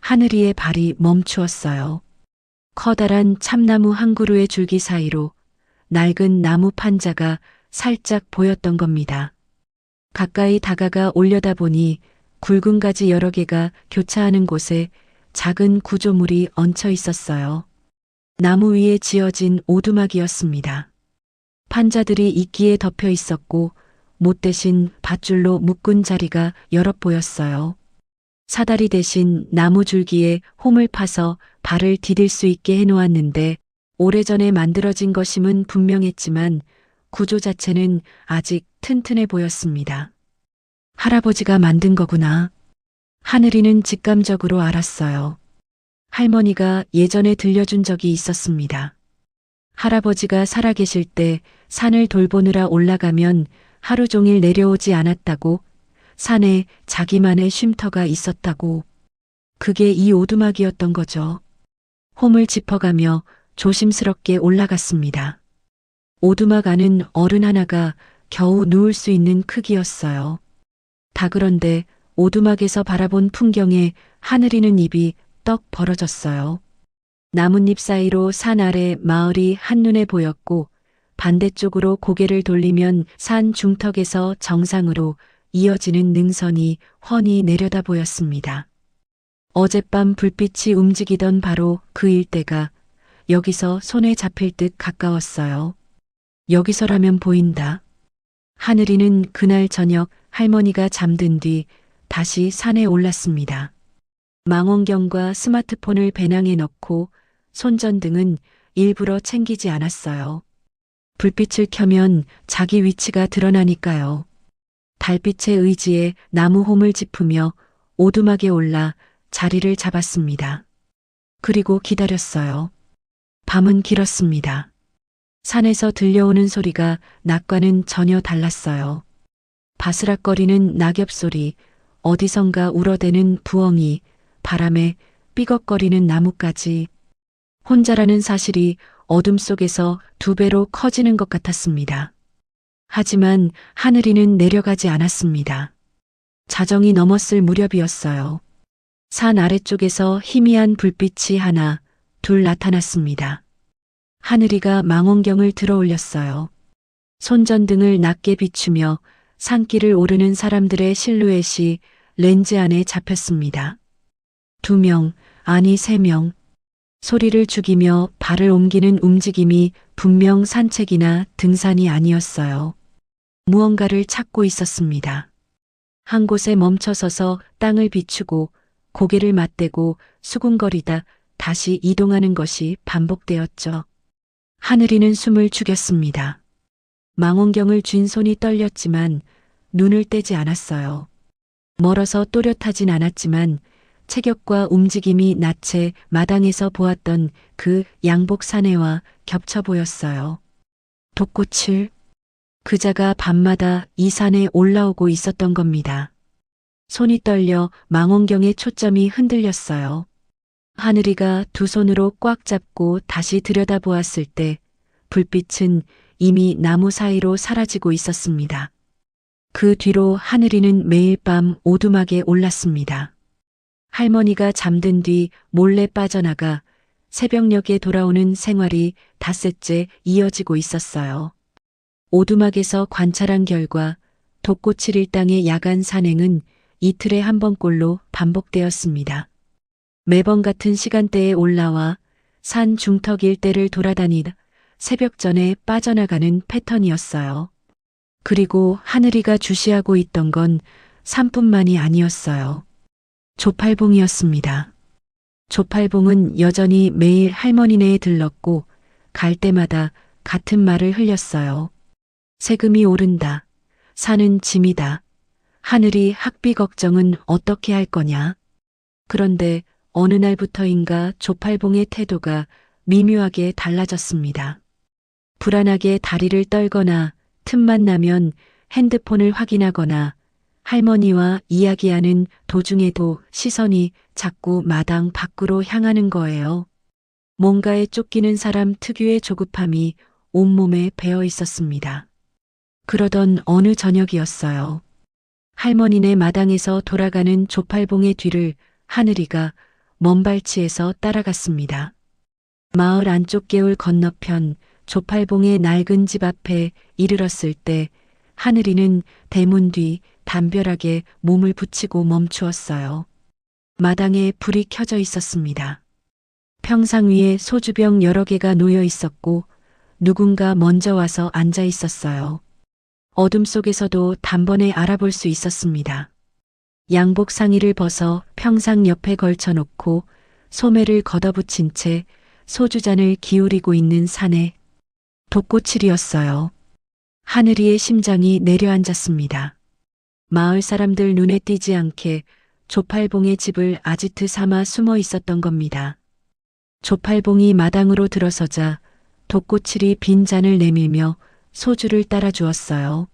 S2: 하늘이의 발이 멈추었어요. 커다란 참나무 한 그루의 줄기 사이로 낡은 나무 판자가 살짝 보였던 겁니다. 가까이 다가가 올려다보니 굵은 가지 여러 개가 교차하는 곳에 작은 구조물이 얹혀 있었어요. 나무 위에 지어진 오두막이었습니다. 판자들이 이끼에 덮여 있었고 못 대신 밧줄로 묶은 자리가 여럿 보였어요. 사다리 대신 나무 줄기에 홈을 파서 발을 디딜 수 있게 해놓았는데 오래전에 만들어진 것임은 분명했지만 구조 자체는 아직 튼튼해 보였습니다. 할아버지가 만든 거구나. 하늘이는 직감적으로 알았어요. 할머니가 예전에 들려준 적이 있었습니다. 할아버지가 살아계실 때 산을 돌보느라 올라가면 하루 종일 내려오지 않았다고, 산에 자기만의 쉼터가 있었다고. 그게 이 오두막이었던 거죠. 홈을 짚어가며 조심스럽게 올라갔습니다. 오두막 안은 어른 하나가 겨우 누울 수 있는 크기였어요. 다 그런데 오두막에서 바라본 풍경에 하늘이는 입이 떡 벌어졌어요. 나뭇잎 사이로 산 아래 마을이 한눈에 보였고 반대쪽으로 고개를 돌리면 산 중턱에서 정상으로 이어지는 능선이 훤히 내려다 보였습니다. 어젯밤 불빛이 움직이던 바로 그 일대가 여기서 손에 잡힐 듯 가까웠어요. 여기서라면 보인다. 하늘이는 그날 저녁 할머니가 잠든 뒤 다시 산에 올랐습니다. 망원경과 스마트폰을 배낭에 넣고 손전등은 일부러 챙기지 않았어요. 불빛을 켜면 자기 위치가 드러나니까요. 달빛의 의지에 나무 홈을 짚으며 오두막에 올라 자리를 잡았습니다. 그리고 기다렸어요. 밤은 길었습니다. 산에서 들려오는 소리가 낮과는 전혀 달랐어요. 바스락거리는 낙엽 소리, 어디선가 울어대는 부엉이, 바람에 삐걱거리는 나뭇가지. 혼자라는 사실이 어둠 속에서 2배로 커지는 것 같았습니다. 하지만 하늘이는 내려가지 않았습니다. 자정이 넘었을 무렵이었어요. 산 아래쪽에서 희미한 불빛이 하나, 둘 나타났습니다. 하늘이가 망원경을 들어 올렸어요. 손전등을 낮게 비추며 산길을 오르는 사람들의 실루엣이 렌즈 안에 잡혔습니다. 2명, 아니 3명. 소리를 죽이며 발을 옮기는 움직임이 분명 산책이나 등산이 아니었어요. 무언가를 찾고 있었습니다. 한 곳에 멈춰서서 땅을 비추고 고개를 맞대고 수군거리다 다시 이동하는 것이 반복되었죠. 하늘이는 숨을 죽였습니다. 망원경을 쥔 손이 떨렸지만 눈을 떼지 않았어요. 멀어서 또렷하진 않았지만 체격과 움직임이 낮에 마당에서 보았던 그 양복 사내와 겹쳐 보였어요. 독고칠, 그자가 밤마다 이 산에 올라오고 있었던 겁니다. 손이 떨려 망원경의 초점이 흔들렸어요. 하늘이가 두 손으로 꽉 잡고 다시 들여다보았을 때 불빛은 이미 나무 사이로 사라지고 있었습니다. 그 뒤로 하늘이는 매일 밤 오두막에 올랐습니다. 할머니가 잠든 뒤 몰래 빠져나가 새벽녘에 돌아오는 생활이 닷새째 이어지고 있었어요. 오두막에서 관찰한 결과 독고칠 일당의 야간 산행은 이틀에 한 번꼴로 반복되었습니다. 매번 같은 시간대에 올라와 산 중턱 일대를 돌아다니다 새벽 전에 빠져나가는 패턴이었어요. 그리고 하늘이가 주시하고 있던 건 산뿐만이 아니었어요. 조팔봉이었습니다. 조팔봉은 여전히 매일 할머니네에 들렀고 갈 때마다 같은 말을 흘렸어요. 세금이 오른다. 산은 짐이다. 하늘이 학비 걱정은 어떻게 할 거냐. 그런데 어느 날부터인가 조팔봉의 태도가 미묘하게 달라졌습니다. 불안하게 다리를 떨거나 틈만 나면 핸드폰을 확인하거나 할머니와 이야기하는 도중에도 시선이 자꾸 마당 밖으로 향하는 거예요. 뭔가에 쫓기는 사람 특유의 조급함이 온몸에 배어 있었습니다. 그러던 어느 저녁이었어요. 할머니네 마당에서 돌아가는 조팔봉의 뒤를 하늘이가 먼발치에서 따라갔습니다. 마을 안쪽 개울 건너편 조팔봉의 낡은 집 앞에 이르렀을 때 하늘이는 대문 뒤 담벼락에 몸을 붙이고 멈추었어요. 마당에 불이 켜져 있었습니다. 평상 위에 소주병 여러 개가 놓여 있었고 누군가 먼저 와서 앉아 있었어요. 어둠 속에서도 단번에 알아볼 수 있었습니다. 양복 상의를 벗어 평상 옆에 걸쳐놓고 소매를 걷어붙인 채 소주잔을 기울이고 있는 사내. 독고칠이었어요. 하늘이의 심장이 내려앉았습니다. 마을 사람들 눈에 띄지 않게 조팔봉의 집을 아지트 삼아 숨어 있었던 겁니다. 조팔봉이 마당으로 들어서자 독고칠이 빈 잔을 내밀며 소주를 따라 주었어요.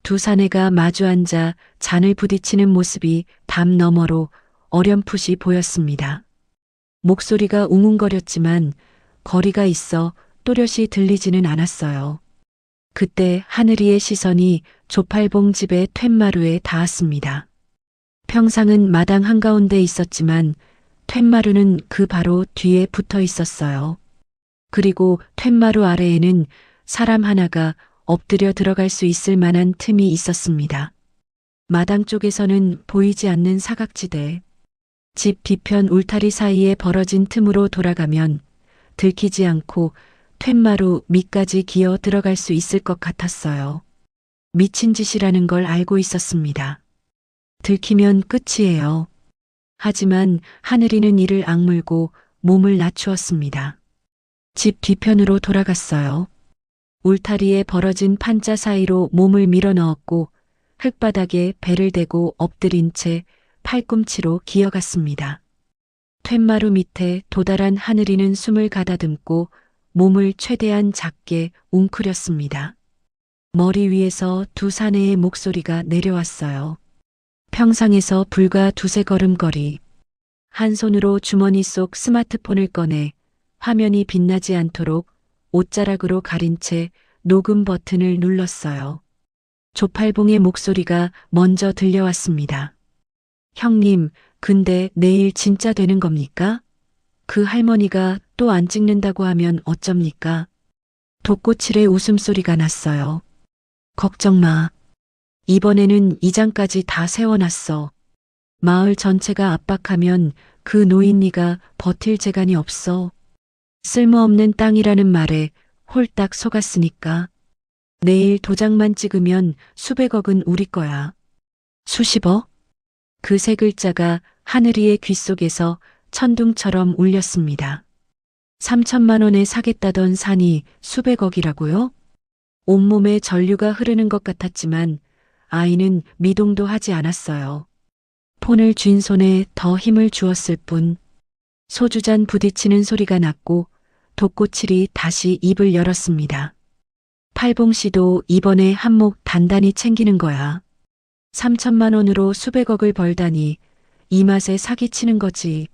S2: 두 사내가 마주 앉아 잔을 부딪히는 모습이 담 너머로 어렴풋이 보였습니다. 목소리가 웅웅거렸지만 거리가 있어 또렷이 들리지는 않았어요. 그때 하늘이의 시선이 조팔봉 집의 툇마루에 닿았습니다. 평상은 마당 한가운데 있었지만 툇마루는 그 바로 뒤에 붙어 있었어요. 그리고 툇마루 아래에는 사람 하나가 엎드려 들어갈 수 있을 만한 틈이 있었습니다. 마당 쪽에서는 보이지 않는 사각지대. 집 뒤편 울타리 사이에 벌어진 틈으로 돌아가면 들키지 않고 툇마루 밑까지 기어 들어갈 수 있을 것 같았어요. 미친 짓이라는 걸 알고 있었습니다. 들키면 끝이에요. 하지만 하늘이는 이를 악물고 몸을 낮추었습니다. 집 뒤편으로 돌아갔어요. 울타리에 벌어진 판자 사이로 몸을 밀어넣었고 흙바닥에 배를 대고 엎드린 채 팔꿈치로 기어갔습니다. 툇마루 밑에 도달한 하늘이는 숨을 가다듬고 몸을 최대한 작게 웅크렸습니다. 머리 위에서 두 사내의 목소리가 내려왔어요. 평상에서 불과 두세 걸음 거리. 한 손으로 주머니 속 스마트폰을 꺼내 화면이 빛나지 않도록 옷자락으로 가린 채 녹음 버튼을 눌렀어요. 조팔봉의 목소리가 먼저 들려왔습니다. 형님, 근데 내일 진짜 되는 겁니까? 그 할머니가 또 안 찍는다고 하면 어쩝니까? 독고칠의 웃음소리가 났어요. 걱정 마. 이번에는 이장까지 다 세워놨어. 마을 전체가 압박하면 그 노인네가 버틸 재간이 없어. 쓸모없는 땅이라는 말에 홀딱 속았으니까. 내일 도장만 찍으면 수백억은 우리 거야. 수십억? 그 세 글자가 하늘이의 귓속에서 천둥처럼 울렸습니다. 3천만 원에 사겠다던 산이 수백억이라고요? 온몸에 전류가 흐르는 것 같았지만 아이는 미동도 하지 않았어요. 폰을 쥔 손에 더 힘을 주었을 뿐. 소주잔 부딪히는 소리가 났고 독고칠이 다시 입을 열었습니다. 팔봉 씨도 이번에 한몫 단단히 챙기는 거야. 3천만 원으로 수백억을 벌다니 이 맛에 사기치는 거지.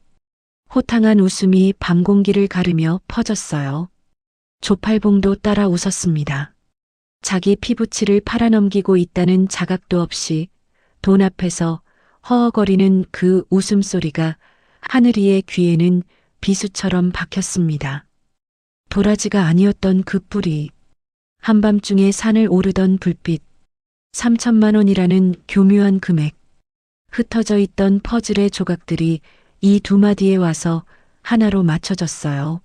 S2: 호탕한 웃음이 밤 공기를 가르며 퍼졌어요. 조팔봉도 따라 웃었습니다. 자기 피부치를 팔아넘기고 있다는 자각도 없이 돈 앞에서 허허거리는 그 웃음소리가 하늘이의 귀에는 비수처럼 박혔습니다. 도라지가 아니었던 그 뿔이, 한밤중에 산을 오르던 불빛, 3천만 원이라는 교묘한 금액, 흩어져 있던 퍼즐의 조각들이 이 두 마디에 와서 하나로 맞춰졌어요.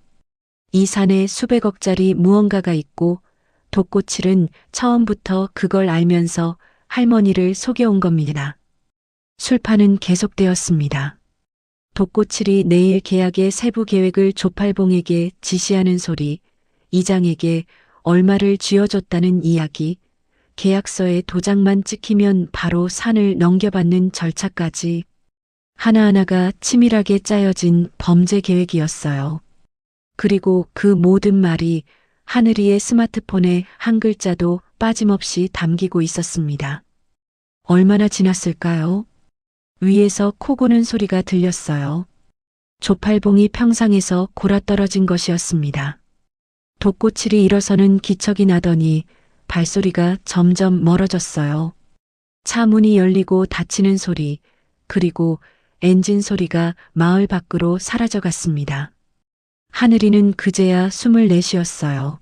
S2: 이 산에 수백억짜리 무언가가 있고 독고칠은 처음부터 그걸 알면서 할머니를 속여온 겁니다. 술판은 계속되었습니다. 독고칠이 내일 계약의 세부 계획을 조팔봉에게 지시하는 소리, 이장에게 얼마를 쥐어줬다는 이야기, 계약서에 도장만 찍히면 바로 산을 넘겨받는 절차까지 하나하나가 치밀하게 짜여진 범죄 계획이었어요. 그리고 그 모든 말이 하늘이의 스마트폰에 한 글자도 빠짐없이 담기고 있었습니다. 얼마나 지났을까요? 위에서 코 고는 소리가 들렸어요. 조팔봉이 평상에서 골아떨어진 것이었습니다. 독고칠이 일어서는 기척이 나더니 발소리가 점점 멀어졌어요. 차 문이 열리고 닫히는 소리, 그리고 엔진 소리가 마을 밖으로 사라져갔습니다. 하늘이는 그제야 숨을 내쉬었어요.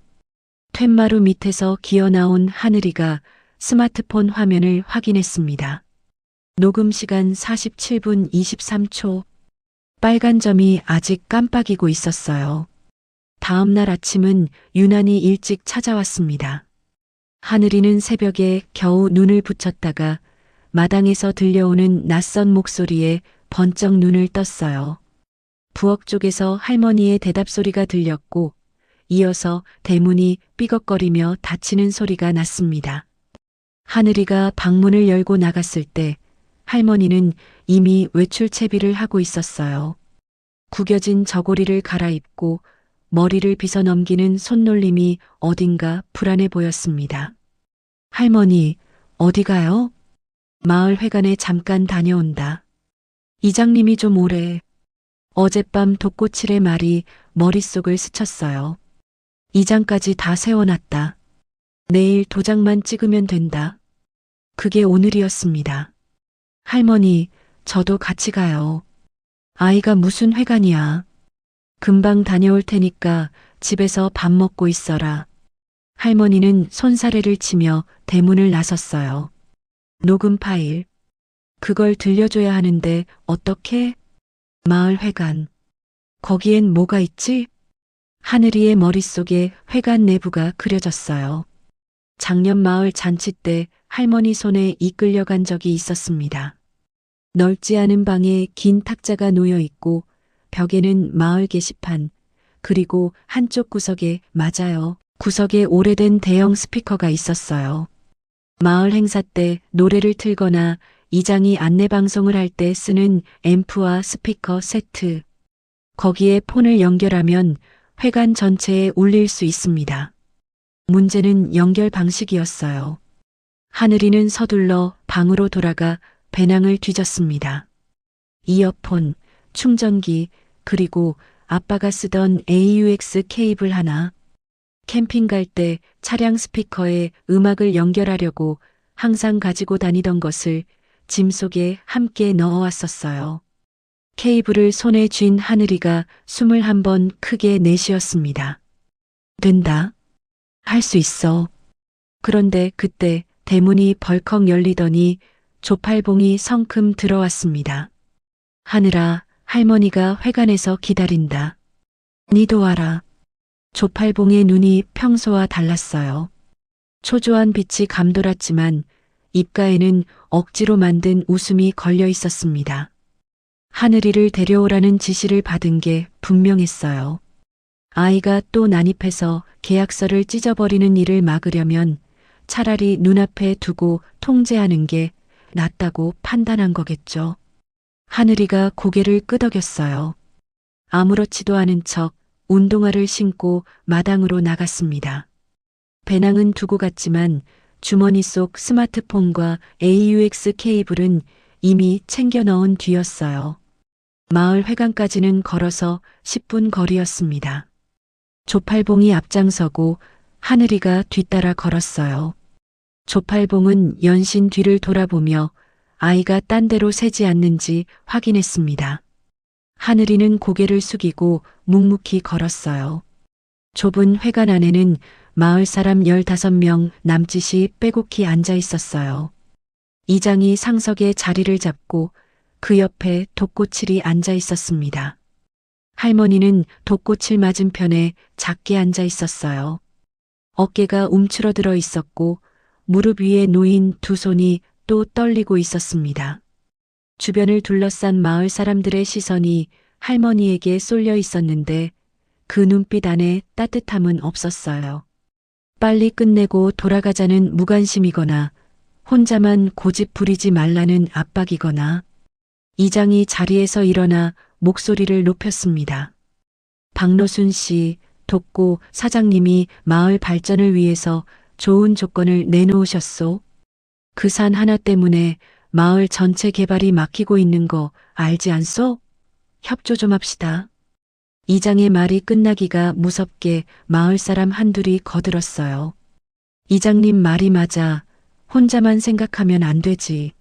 S2: 툇마루 밑에서 기어나온 하늘이가 스마트폰 화면을 확인했습니다. 녹음 시간 47분 23초. 빨간 점이 아직 깜빡이고 있었어요. 다음 날 아침은 유난히 일찍 찾아왔습니다. 하늘이는 새벽에 겨우 눈을 붙였다가 마당에서 들려오는 낯선 목소리에 번쩍 눈을 떴어요. 부엌 쪽에서 할머니의 대답 소리가 들렸고 이어서 대문이 삐걱거리며 닫히는 소리가 났습니다. 하늘이가 방문을 열고 나갔을 때 할머니는 이미 외출 채비를 하고 있었어요. 구겨진 저고리를 갈아입고 머리를 빗어 넘기는 손놀림이 어딘가 불안해 보였습니다. 할머니, 어디 가요? 마을 회관에 잠깐 다녀온다. 이장님이 좀 오래. 어젯밤 독고칠의 말이 머릿속을 스쳤어요. 이장까지 다 세워놨다. 내일 도장만 찍으면 된다. 그게 오늘이었습니다. 할머니, 저도 같이 가요. 아이가 무슨 회관이야. 금방 다녀올 테니까 집에서 밥 먹고 있어라. 할머니는 손사래를 치며 대문을 나섰어요. 녹음 파일. 그걸 들려줘야 하는데 어떻게? 마을 회관. 거기엔 뭐가 있지? 하늘이의 머릿속에 회관 내부가 그려졌어요. 작년 마을 잔치 때 할머니 손에 이끌려간 적이 있었습니다. 넓지 않은 방에 긴 탁자가 놓여 있고 벽에는 마을 게시판, 그리고 한쪽 구석에, 맞아요, 구석에 오래된 대형 스피커가 있었어요. 마을 행사 때 노래를 틀거나 이장이 안내방송을 할 때 쓰는 앰프와 스피커 세트. 거기에 폰을 연결하면 회관 전체에 울릴 수 있습니다. 문제는 연결 방식이었어요. 하늘이는 서둘러 방으로 돌아가 배낭을 뒤졌습니다. 이어폰, 충전기, 그리고 아빠가 쓰던 AUX 케이블 하나. 캠핑 갈 때 차량 스피커에 음악을 연결하려고 항상 가지고 다니던 것을 짐 속에 함께 넣어왔었어요. 케이블을 손에 쥔 하늘이가 숨을 한번 크게 내쉬었습니다. 된다. 할 수 있어. 그런데 그때 대문이 벌컥 열리더니 조팔봉이 성큼 들어왔습니다. 하늘아, 할머니가 회관에서 기다린다. 니도 와라. 조팔봉의 눈이 평소와 달랐어요. 초조한 빛이 감돌았지만 입가에는 억지로 만든 웃음이 걸려 있었습니다. 하늘이를 데려오라는 지시를 받은 게 분명했어요. 아이가 또 난입해서 계약서를 찢어버리는 일을 막으려면 차라리 눈앞에 두고 통제하는 게 낫다고 판단한 거겠죠. 하늘이가 고개를 끄덕였어요. 아무렇지도 않은 척 운동화를 신고 마당으로 나갔습니다. 배낭은 두고 갔지만 주머니 속 스마트폰과 AUX 케이블은 이미 챙겨 넣은 뒤였어요. 마을 회관까지는 걸어서 10분 거리였습니다. 조팔봉이 앞장서고 하늘이가 뒤따라 걸었어요. 조팔봉은 연신 뒤를 돌아보며 아이가 딴 데로 새지 않는지 확인했습니다. 하늘이는 고개를 숙이고 묵묵히 걸었어요. 좁은 회관 안에는 마을 사람 15명 남짓이 빼곡히 앉아 있었어요. 이장이 상석에 자리를 잡고 그 옆에 독고칠이 앉아 있었습니다. 할머니는 독고칠 맞은편에 작게 앉아 있었어요. 어깨가 움츠러들어 있었고 무릎 위에 놓인 두 손이 또 떨리고 있었습니다. 주변을 둘러싼 마을 사람들의 시선이 할머니에게 쏠려 있었는데 그 눈빛 안에 따뜻함은 없었어요. 빨리 끝내고 돌아가자는 무관심이거나 혼자만 고집 부리지 말라는 압박이거나. 이장이 자리에서 일어나 목소리를 높였습니다. 박노순 씨, 독고 사장님이 마을 발전을 위해서 좋은 조건을 내놓으셨소. 그 산 하나 때문에 마을 전체 개발이 막히고 있는 거 알지 않소? 협조 좀 합시다. 이장의 말이 끝나기가 무섭게 마을 사람 한둘이 거들었어요. 이장님 말이 맞아. 혼자만 생각하면 안 되지.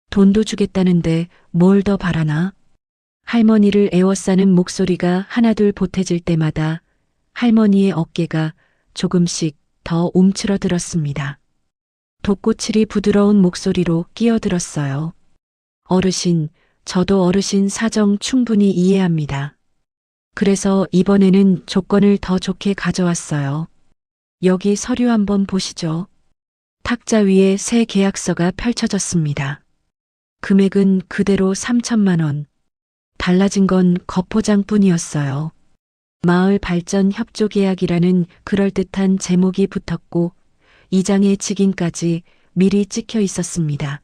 S2: 돈도 주겠다는데 뭘 더 바라나? 할머니를 애워싸는 목소리가 하나둘 보태질 때마다 할머니의 어깨가 조금씩 더 움츠러들었습니다. 독고칠이 부드러운 목소리로 끼어들었어요. 어르신, 저도 어르신 사정 충분히 이해합니다. 그래서 이번에는 조건을 더 좋게 가져왔어요. 여기 서류 한번 보시죠. 탁자 위에 새 계약서가 펼쳐졌습니다. 금액은 그대로 3천만 원. 달라진 건 겉포장뿐이었어요. 마을 발전 협조 계약이라는 그럴듯한 제목이 붙었고 이장의 직인까지 미리 찍혀 있었습니다.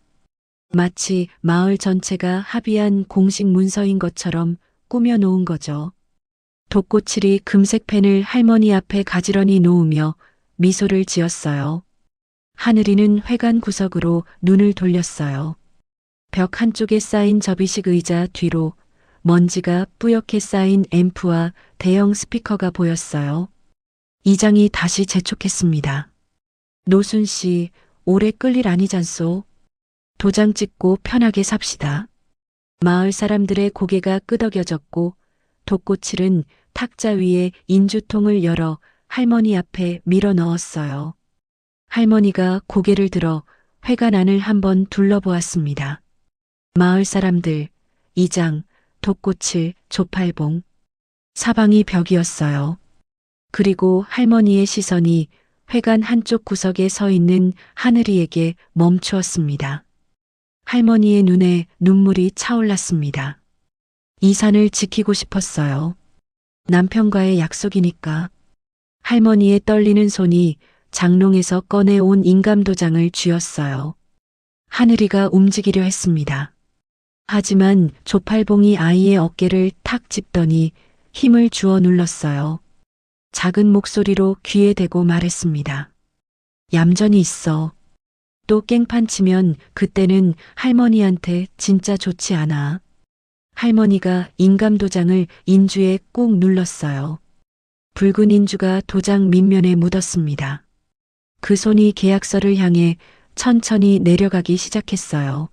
S2: 마치 마을 전체가 합의한 공식 문서인 것처럼 꾸며놓은 거죠. 독고칠이 금색 펜을 할머니 앞에 가지런히 놓으며 미소를 지었어요. 하늘이는 회관 구석으로 눈을 돌렸어요. 벽 한쪽에 쌓인 접이식 의자 뒤로 먼지가 뿌옇게 쌓인 앰프와 대형 스피커가 보였어요. 이장이 다시 재촉했습니다. 노순 씨, 오래 끌 일 아니잖소. 도장 찍고 편하게 삽시다. 마을 사람들의 고개가 끄덕여졌고 독고칠은 탁자 위에 인주통을 열어 할머니 앞에 밀어 넣었어요. 할머니가 고개를 들어 회관 안을 한번 둘러보았습니다. 마을 사람들, 이장, 독고칠, 조팔봉. 사방이 벽이었어요. 그리고 할머니의 시선이 회관 한쪽 구석에 서 있는 하늘이에게 멈추었습니다. 할머니의 눈에 눈물이 차올랐습니다. 이 산을 지키고 싶었어요. 남편과의 약속이니까. 할머니의 떨리는 손이 장롱에서 꺼내온 인감도장을 쥐었어요. 하늘이가 움직이려 했습니다. 하지만 조팔봉이 아이의 어깨를 탁 짚더니 힘을 주어 눌렀어요. 작은 목소리로 귀에 대고 말했습니다. 얌전히 있어. 또 깽판 치면 그때는 할머니한테 진짜 좋지 않아. 할머니가 인감도장을 인주에 꾹 눌렀어요. 붉은 인주가 도장 밑면에 묻었습니다. 그 손이 계약서를 향해 천천히 내려가기 시작했어요.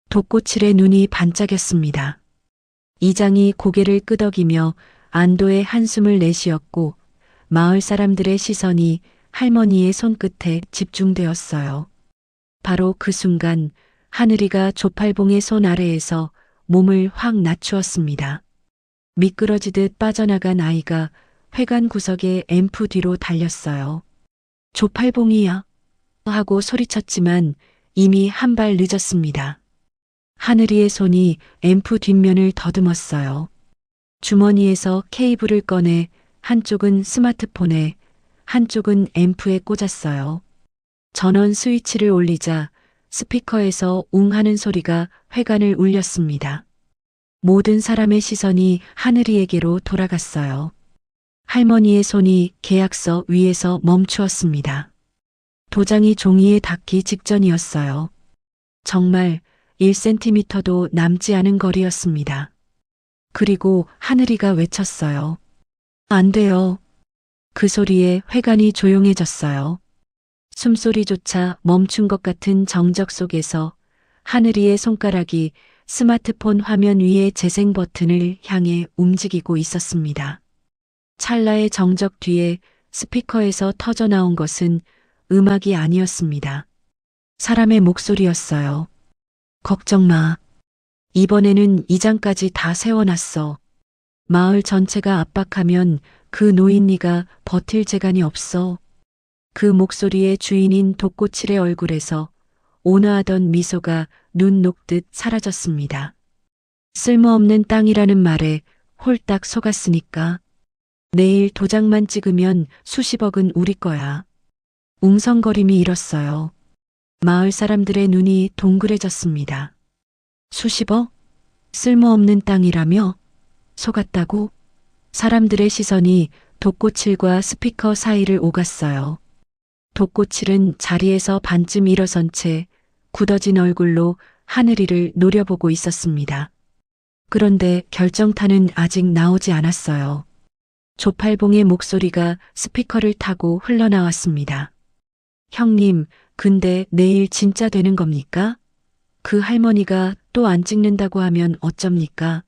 S2: 독고칠의 눈이 반짝였습니다. 이장이 고개를 끄덕이며 안도의 한숨을 내쉬었고 마을 사람들의 시선이 할머니의 손끝에 집중되었어요. 바로 그 순간 하늘이가 조팔봉의 손 아래에서 몸을 확 낮추었습니다. 미끄러지듯 빠져나간 아이가 회관 구석의 앰프 뒤로 달렸어요. 조팔봉이야 하고 소리쳤지만 이미 한 발 늦었습니다. 하늘이의 손이 앰프 뒷면을 더듬었어요. 주머니에서 케이블을 꺼내 한쪽은 스마트폰에 한쪽은 앰프에 꽂았어요. 전원 스위치를 올리자 스피커에서 웅 하는 소리가 회관을 울렸습니다. 모든 사람의 시선이 하늘이에게로 돌아갔어요. 할머니의 손이 계약서 위에서 멈추었습니다. 도장이 종이에 닿기 직전이었어요. 정말 1cm도 남지 않은 거리였습니다. 그리고 하늘이가 외쳤어요. 안 돼요. 그 소리에 회관이 조용해졌어요. 숨소리조차 멈춘 것 같은 정적 속에서 하늘이의 손가락이 스마트폰 화면 위의 재생 버튼을 향해 움직이고 있었습니다. 찰나의 정적 뒤에 스피커에서 터져나온 것은 음악이 아니었습니다. 사람의 목소리였어요. 걱정 마. 이번에는 이장까지 다 세워놨어. 마을 전체가 압박하면 그 노인네가 버틸 재간이 없어. 그 목소리의 주인인 독고칠의 얼굴에서 온화하던 미소가 눈 녹듯 사라졌습니다. 쓸모없는 땅이라는 말에 홀딱 속았으니까. 내일 도장만 찍으면 수십억은 우리 거야. 웅성거림이 일었어요. 마을 사람들의 눈이 동그래졌습니다. 수십억? 쓸모없는 땅이라며? 속았다고? 사람들의 시선이 독고칠과 스피커 사이를 오갔어요. 독고칠은 자리에서 반쯤 일어선 채 굳어진 얼굴로 하늘이를 노려보고 있었습니다. 그런데 결정타는 아직 나오지 않았어요. 조팔봉의 목소리가 스피커를 타고 흘러나왔습니다. 형님, 근데 내일 진짜 되는 겁니까? 그 할머니가 또 안 찍는다고 하면 어쩝니까?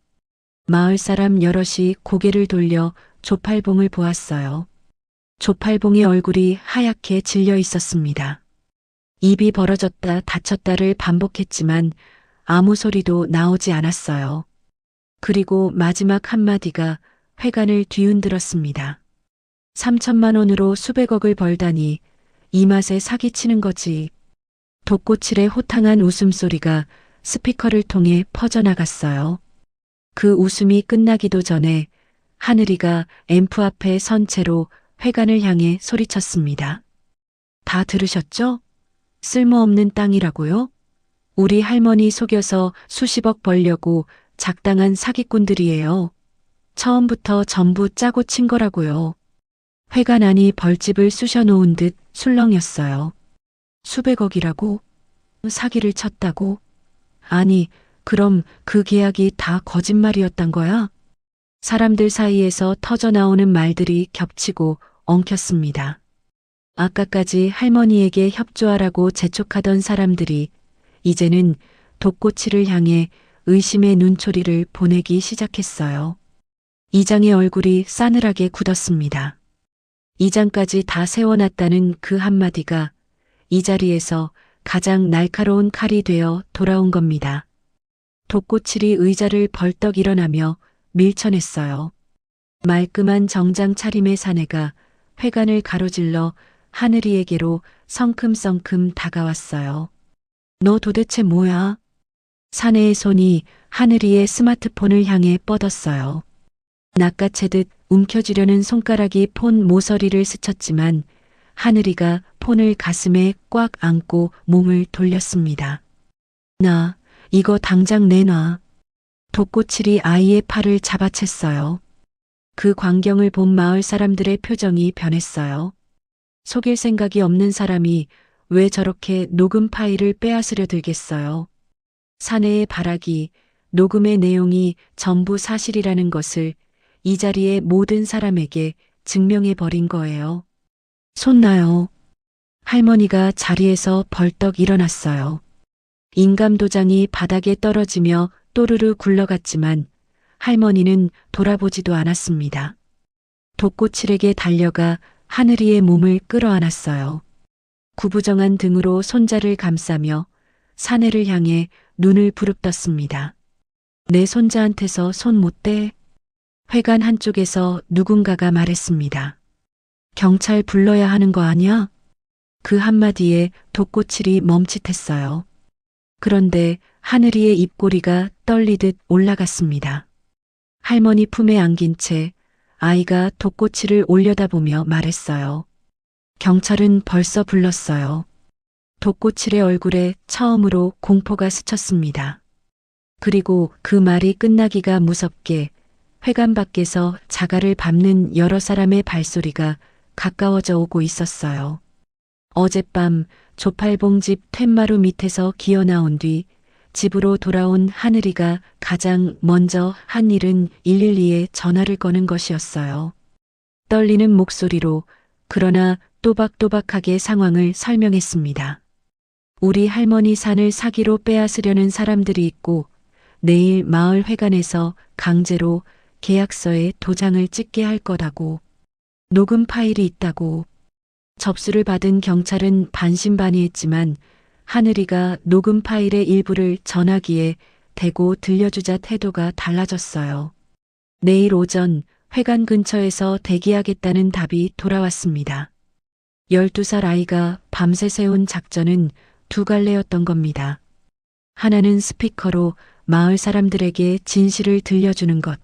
S2: 마을 사람 여럿이 고개를 돌려 조팔봉을 보았어요. 조팔봉의 얼굴이 하얗게 질려 있었습니다. 입이 벌어졌다 닫혔다를 반복했지만 아무 소리도 나오지 않았어요. 그리고 마지막 한마디가 회관을 뒤흔들었습니다. 3천만 원으로 수백억을 벌다니 이 맛에 사기치는 거지. 독고칠의 호탕한 웃음소리가 스피커를 통해 퍼져나갔어요. 그 웃음이 끝나기도 전에 하늘이가 앰프 앞에 선 채로 회관을 향해 소리쳤습니다. 다 들으셨죠? 쓸모없는 땅이라고요? 우리 할머니 속여서 수십억 벌려고 작당한 사기꾼들이에요. 처음부터 전부 짜고 친 거라고요. 회관 안이 벌집을 쑤셔놓은 듯 술렁였어요. 수백억이라고? 사기를 쳤다고? 아니, 그럼 그 계약이 다 거짓말이었단 거야? 사람들 사이에서 터져나오는 말들이 겹치고 엉켰습니다. 아까까지 할머니에게 협조하라고 재촉하던 사람들이 이제는 독고칠을 향해 의심의 눈초리를 보내기 시작했어요. 이장의 얼굴이 싸늘하게 굳었습니다. 이장까지 다 세워놨다는 그 한마디가 이 자리에서 가장 날카로운 칼이 되어 돌아온 겁니다. 독고칠이 의자를 벌떡 일어나며 밀쳐냈어요. 말끔한 정장 차림의 사내가 회관을 가로질러 하늘이에게로 성큼성큼 다가왔어요. 너 도대체 뭐야? 사내의 손이 하늘이의 스마트폰을 향해 뻗었어요. 낚아채듯 움켜쥐려는 손가락이 폰 모서리를 스쳤지만 하늘이가 폰을 가슴에 꽉 안고 몸을 돌렸습니다. 나 이거 당장 내놔. 독고칠이 아이의 팔을 잡아챘어요. 그 광경을 본 마을 사람들의 표정이 변했어요. 속일 생각이 없는 사람이 왜 저렇게 녹음 파일을 빼앗으려 들겠어요. 사내의 발악이 녹음의 내용이 전부 사실이라는 것을 이 자리의 모든 사람에게 증명해 버린 거예요. 손 놔요. 할머니가 자리에서 벌떡 일어났어요. 인감도장이 바닥에 떨어지며 또르르 굴러갔지만 할머니는 돌아보지도 않았습니다. 독고칠에게 달려가 하늘이의 몸을 끌어안았어요. 구부정한 등으로 손자를 감싸며 사내를 향해 눈을 부릅떴습니다. 내 손자한테서 손 못 떼? 회관 한쪽에서 누군가가 말했습니다. 경찰 불러야 하는 거 아니야? 그 한마디에 독고칠이 멈칫했어요. 그런데 하늘이의 입꼬리가 떨리듯 올라갔습니다. 할머니 품에 안긴 채 아이가 독고칠을 올려다보며 말했어요. 경찰은 벌써 불렀어요. 독고칠의 얼굴에 처음으로 공포가 스쳤습니다. 그리고 그 말이 끝나기가 무섭게 회관 밖에서 자갈을 밟는 여러 사람의 발소리가 가까워져 오고 있었어요. 어젯밤 조팔봉 집 툇마루 밑에서 기어나온 뒤 집으로 돌아온 하늘이가 가장 먼저 한 일은 112에 전화를 거는 것이었어요. 떨리는 목소리로 그러나 또박또박하게 상황을 설명했습니다. 우리 할머니 산을 사기로 빼앗으려는 사람들이 있고 내일 마을 회관에서 강제로 계약서에 도장을 찍게 할 거라고. 녹음 파일이 있다고. 접수를 받은 경찰은 반신반의했지만 하늘이가 녹음 파일의 일부를 전화기에 대고 들려주자 태도가 달라졌어요. 내일 오전 회관 근처에서 대기하겠다는 답이 돌아왔습니다. 12살 아이가 밤새 세운 작전은 두 갈래였던 겁니다. 하나는 스피커로 마을 사람들에게 진실을 들려주는 것.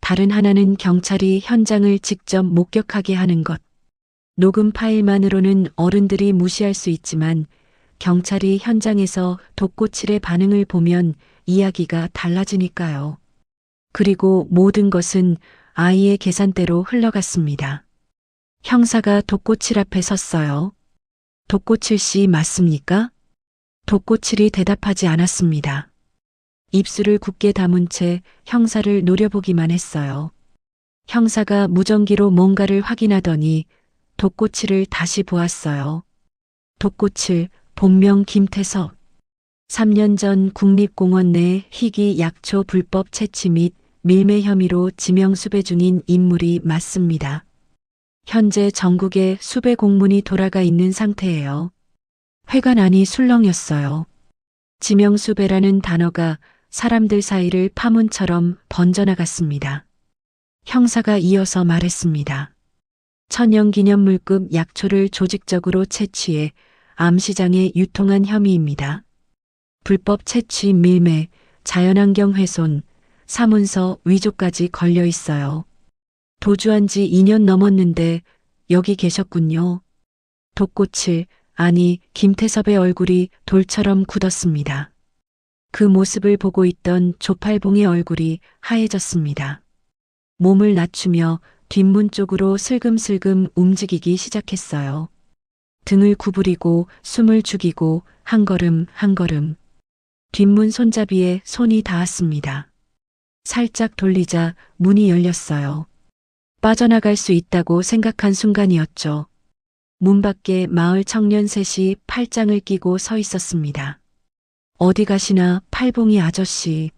S2: 다른 하나는 경찰이 현장을 직접 목격하게 하는 것. 녹음 파일만으로는 어른들이 무시할 수 있지만 경찰이 현장에서 돛고칠의 반응을 보면 이야기가 달라지니까요. 그리고 모든 것은 아이의 계산대로 흘러갔습니다. 형사가 돛고칠 앞에 섰어요. 돛고칠 씨 맞습니까? 돛고칠이 대답하지 않았습니다. 입술을 굳게 다문 채 형사를 노려보기만 했어요. 형사가 무전기로 뭔가를 확인하더니 돛고칠을 다시 보았어요. 돛고칠, 본명 김태섭. 3년 전 국립공원 내 희귀 약초 불법 채취 및 밀매 혐의로 지명 수배 중인 인물이 맞습니다. 현재 전국에 수배 공문이 돌아가 있는 상태예요. 회관 안이 술렁였어요. 지명 수배라는 단어가 사람들 사이를 파문처럼 번져나갔습니다. 형사가 이어서 말했습니다. 천연기념물급 약초를 조직적으로 채취해 암시장에 유통한 혐의입니다. 불법 채취, 밀매, 자연환경 훼손, 사문서 위조까지 걸려 있어요. 도주한 지 2년 넘었는데 여기 계셨군요. 돛고칠, 아니 김태섭의 얼굴이 돌처럼 굳었습니다. 그 모습을 보고 있던 조팔봉의 얼굴이 하얘졌습니다. 몸을 낮추며 뒷문 쪽으로 슬금슬금 움직이기 시작했어요. 등을 구부리고 숨을 죽이고 한 걸음 한 걸음. 뒷문 손잡이에 손이 닿았습니다. 살짝 돌리자 문이 열렸어요. 빠져나갈 수 있다고 생각한 순간이었죠. 문 밖에 마을 청년 셋이 팔짱을 끼고 서 있었습니다. 어디 가시나 팔봉이 아저씨.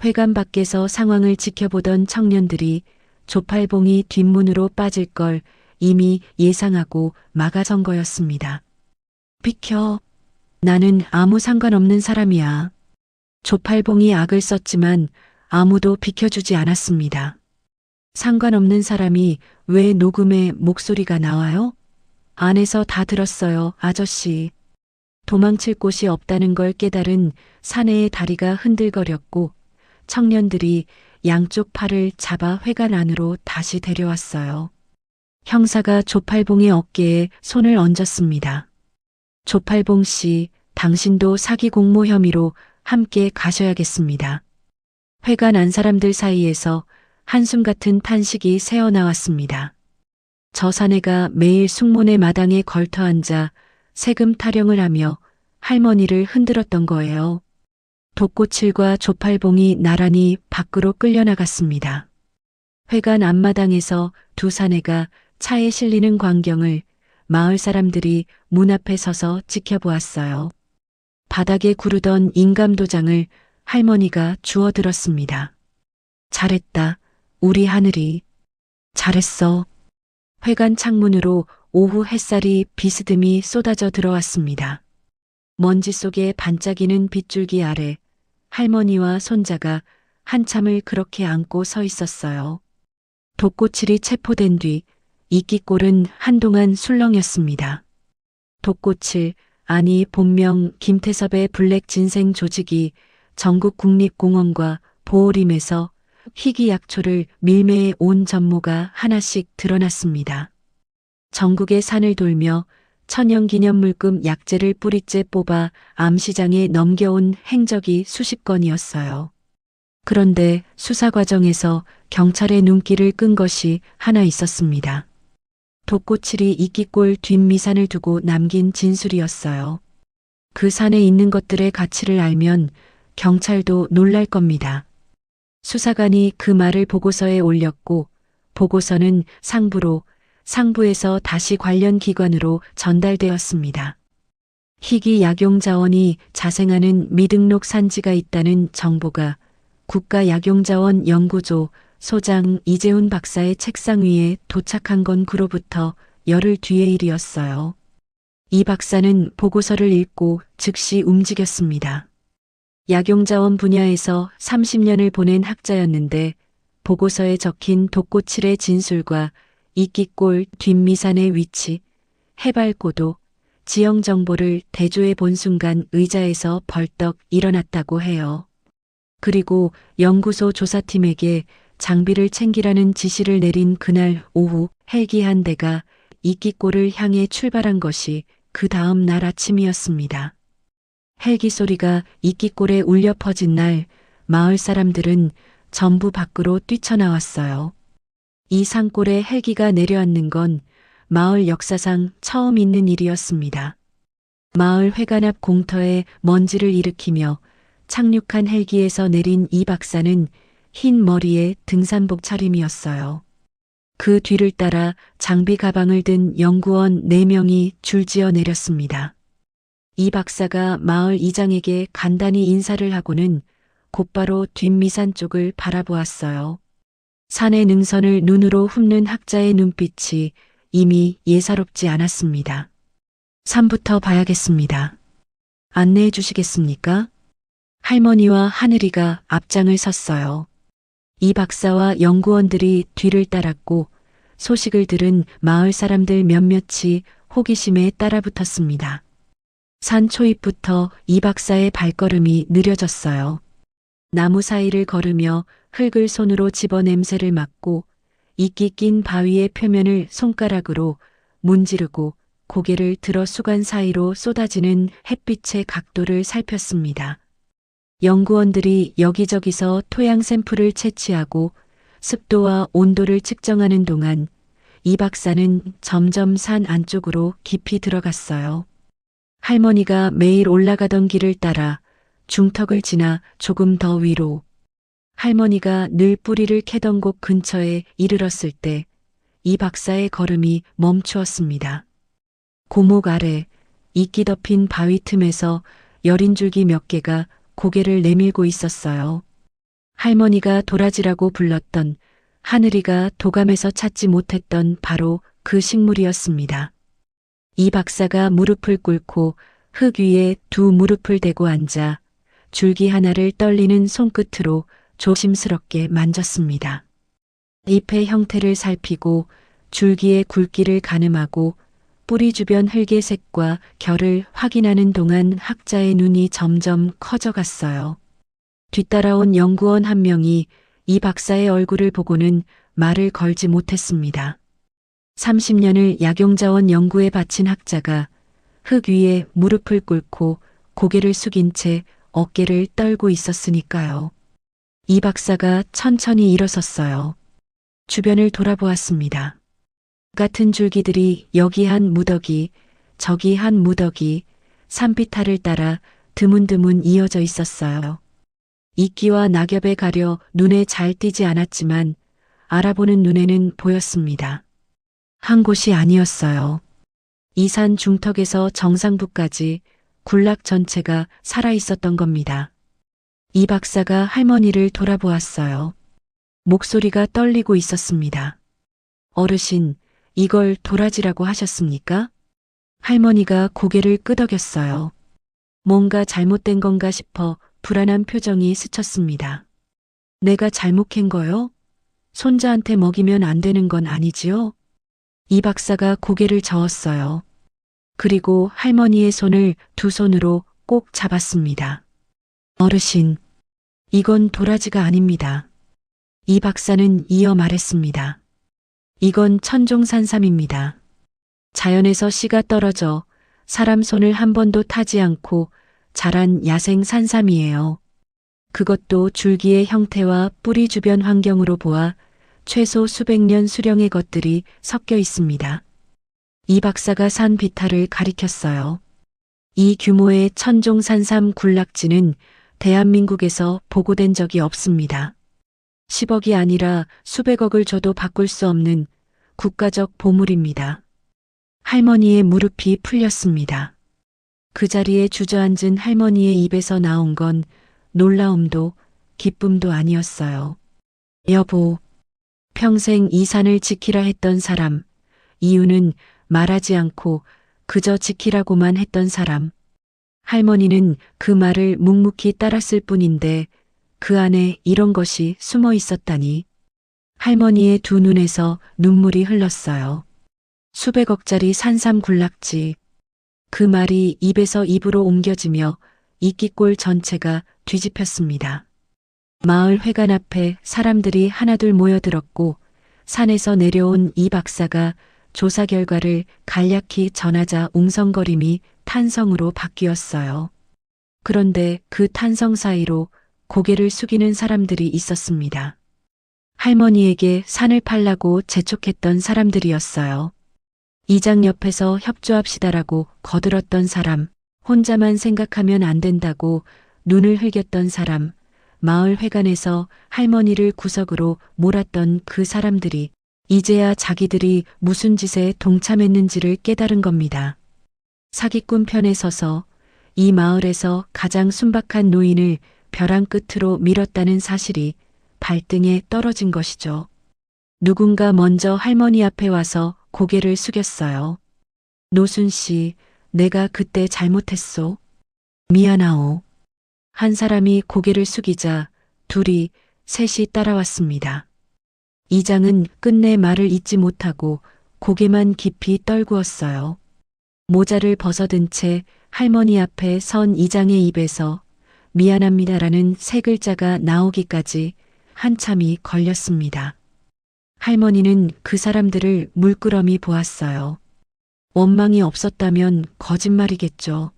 S2: 회관 밖에서 상황을 지켜보던 청년들이 조팔봉이 뒷문으로 빠질 걸 이미 예상하고 막아선 거였습니다. 비켜. 나는 아무 상관없는 사람이야. 조팔봉이 악을 썼지만 아무도 비켜주지 않았습니다. 상관없는 사람이 왜 녹음에 목소리가 나와요? 안에서 다 들었어요, 아저씨. 도망칠 곳이 없다는 걸 깨달은 사내의 다리가 흔들거렸고 청년들이 양쪽 팔을 잡아 회관 안으로 다시 데려왔어요. 형사가 조팔봉의 어깨에 손을 얹었습니다. 조팔봉 씨, 당신도 사기 공모 혐의로 함께 가셔야겠습니다. 회관 안 사람들 사이에서 한숨 같은 탄식이 새어나왔습니다. 저 사내가 매일 숙모네 마당에 걸터앉아 세금 타령을 하며 할머니를 흔들었던 거예요. 돛고칠과 조팔봉이 나란히 밖으로 끌려나갔습니다. 회관 앞마당에서 두 사내가 차에 실리는 광경을 마을 사람들이 문 앞에 서서 지켜보았어요. 바닥에 구르던 인감도장을 할머니가 주워들었습니다. 잘했다, 우리 하늘이. 잘했어. 회관 창문으로 오후 햇살이 비스듬히 쏟아져 들어왔습니다. 먼지 속에 반짝이는 빗줄기 아래 할머니와 손자가 한참을 그렇게 안고 서 있었어요. 돛고칠이 체포된 뒤 이끼꼴은 한동안 술렁였습니다. 돛고칠, 아니 본명 김태섭의 블랙 진생 조직이 전국 국립공원과 보호림에서 희귀 약초를 밀매해 온 전모가 하나씩 드러났습니다. 전국의 산을 돌며 천연기념물급 약재를 뿌리째 뽑아 암시장에 넘겨온 행적이 수십 건이었어요. 그런데 수사 과정에서 경찰의 눈길을 끈 것이 하나 있었습니다. 독고칠이 이끼골 뒷미산을 두고 남긴 진술이었어요. 그 산에 있는 것들의 가치를 알면 경찰도 놀랄 겁니다. 수사관이 그 말을 보고서에 올렸고 보고서는 상부로, 상부에서 다시 관련 기관으로 전달되었습니다. 희귀 약용자원이 자생하는 미등록 산지가 있다는 정보가 국가약용자원 연구소 소장 이재훈 박사의 책상 위에 도착한 건 그로부터 열흘 뒤의 일이었어요. 이 박사는 보고서를 읽고 즉시 움직였습니다. 약용자원 분야에서 30년을 보낸 학자였는데 보고서에 적힌 독고칠의 진술과 이끼골 뒷미산의 위치, 해발고도, 지형 정보를 대조해 본 순간 의자에서 벌떡 일어났다고 해요. 그리고 연구소 조사팀에게 장비를 챙기라는 지시를 내린 그날 오후 헬기 한 대가 이끼골을 향해 출발한 것이 그 다음 날 아침이었습니다. 헬기 소리가 이끼골에 울려 퍼진 날 마을 사람들은 전부 밖으로 뛰쳐나왔어요. 이 산골에 헬기가 내려앉는 건 마을 역사상 처음 있는 일이었습니다. 마을 회관 앞 공터에 먼지를 일으키며 착륙한 헬기에서 내린 이 박사는 흰 머리에 등산복 차림이었어요. 그 뒤를 따라 장비 가방을 든 연구원 4명이 줄지어 내렸습니다. 이 박사가 마을 이장에게 간단히 인사를 하고는 곧바로 뒷미산 쪽을 바라보았어요. 산의 능선을 눈으로 훑는 학자의 눈빛이 이미 예사롭지 않았습니다. 산부터 봐야겠습니다. 안내해 주시겠습니까? 할머니와 하늘이가 앞장을 섰어요. 이 박사와 연구원들이 뒤를 따랐고 소식을 들은 마을 사람들 몇몇이 호기심에 따라붙었습니다. 산 초입부터 이 박사의 발걸음이 느려졌어요. 나무 사이를 걸으며 흙을 손으로 집어 냄새를 맡고 이끼 낀 바위의 표면을 손가락으로 문지르고 고개를 들어 수간 사이로 쏟아지는 햇빛의 각도를 살폈습니다. 연구원들이 여기저기서 토양 샘플을 채취하고 습도와 온도를 측정하는 동안 이 박사는 점점 산 안쪽으로 깊이 들어갔어요. 할머니가 매일 올라가던 길을 따라 중턱을 지나 조금 더 위로, 할머니가 늘 뿌리를 캐던 곳 근처에 이르렀을 때 이 박사의 걸음이 멈추었습니다. 고목 아래 이끼 덮인 바위 틈에서 여린 줄기 몇 개가 고개를 내밀고 있었어요. 할머니가 도라지라고 불렀던, 하늘이가 도감에서 찾지 못했던 바로 그 식물이었습니다. 이 박사가 무릎을 꿇고 흙 위에 두 무릎을 대고 앉아 줄기 하나를 떨리는 손끝으로 조심스럽게 만졌습니다. 잎의 형태를 살피고 줄기의 굵기를 가늠하고 뿌리 주변 흙의 색과 결을 확인하는 동안 학자의 눈이 점점 커져갔어요. 뒤따라온 연구원 한 명이 이 박사의 얼굴을 보고는 말을 걸지 못했습니다. 30년을 약용자원 연구에 바친 학자가 흙 위에 무릎을 꿇고 고개를 숙인 채 어깨를 떨고 있었으니까요. 이 박사가 천천히 일어섰어요. 주변을 돌아보았습니다. 같은 줄기들이 여기 한 무더기, 저기 한 무더기, 산비탈을 따라 드문드문 이어져 있었어요. 이끼와 낙엽에 가려 눈에 잘 띄지 않았지만 알아보는 눈에는 보였습니다. 한 곳이 아니었어요. 이 산 중턱에서 정상부까지 군락 전체가 살아있었던 겁니다. 이 박사가 할머니를 돌아보았어요. 목소리가 떨리고 있었습니다. 어르신, 이걸 도라지라고 하셨습니까? 할머니가 고개를 끄덕였어요. 뭔가 잘못된 건가 싶어 불안한 표정이 스쳤습니다. 내가 잘못 캔 거요? 손자한테 먹이면 안 되는 건 아니지요? 이 박사가 고개를 저었어요. 그리고 할머니의 손을 두 손으로 꼭 잡았습니다. 어르신, 이건 도라지가 아닙니다. 이 박사는 이어 말했습니다. 이건 천종산삼입니다. 자연에서 씨가 떨어져 사람 손을 한 번도 타지 않고 자란 야생 산삼이에요. 그것도 줄기의 형태와 뿌리 주변 환경으로 보아 최소 수백 년 수령의 것들이 섞여 있습니다. 이 박사가 산 비탈을 가리켰어요. 이 규모의 천종산삼 군락지는 대한민국에서 보고된 적이 없습니다. 10억이 아니라 수백억을 줘도 바꿀 수 없는 국가적 보물입니다. 할머니의 무릎이 풀렸습니다. 그 자리에 주저앉은 할머니의 입에서 나온 건 놀라움도 기쁨도 아니었어요. 여보, 평생 이 산을 지키라 했던 사람, 이유는 말하지 않고 그저 지키라고만 했던 사람. 할머니는 그 말을 묵묵히 따랐을 뿐인데 그 안에 이런 것이 숨어 있었다니. 할머니의 두 눈에서 눈물이 흘렀어요. 수백억짜리 산삼 군락지. 그 말이 입에서 입으로 옮겨지며 이끼골 전체가 뒤집혔습니다. 마을 회관 앞에 사람들이 하나둘 모여들었고 산에서 내려온 이 박사가 조사 결과를 간략히 전하자 웅성거림이 탄성으로 바뀌었어요. 그런데 그 탄성 사이로 고개를 숙이는 사람들이 있었습니다. 할머니에게 산을 팔라고 재촉했던 사람들이었어요. 이장 옆에서 협조합시다라고 거들었던 사람, 혼자만 생각하면 안 된다고 눈을 흘겼던 사람, 마을 회관에서 할머니를 구석으로 몰았던 그 사람들이 이제야 자기들이 무슨 짓에 동참했는지를 깨달은 겁니다. 사기꾼 편에 서서 이 마을에서 가장 순박한 노인을 벼랑 끝으로 밀었다는 사실이 발등에 떨어진 것이죠. 누군가 먼저 할머니 앞에 와서 고개를 숙였어요. 노순 씨, 내가 그때 잘못했소. 미안하오. 한 사람이 고개를 숙이자 둘이, 셋이 따라왔습니다. 이장은 끝내 말을 잇지 못하고 고개만 깊이 떨구었어요. 모자를 벗어든 채 할머니 앞에 선 이장의 입에서 미안합니다라는 세 글자가 나오기까지 한참이 걸렸습니다. 할머니는 그 사람들을 물끄러미 보았어요. 원망이 없었다면 거짓말이겠죠.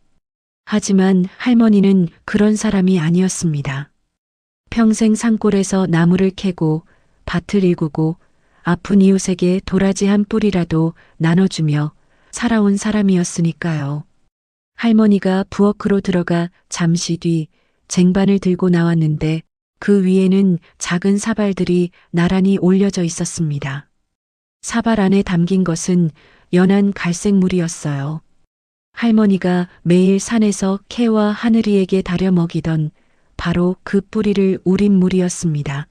S2: 하지만 할머니는 그런 사람이 아니었습니다. 평생 산골에서 나무를 캐고 밭을 일구고 아픈 이웃에게 도라지 한 뿌리라도 나눠주며 살아온 사람이었으니까요. 할머니가 부엌으로 들어가 잠시 뒤 쟁반을 들고 나왔는데 그 위에는 작은 사발들이 나란히 올려져 있었습니다. 사발 안에 담긴 것은 연한 갈색 물이었어요. 할머니가 매일 산에서 캐와 하늘이에게 다려 먹이던 바로 그 뿌리를 우린 물이었습니다.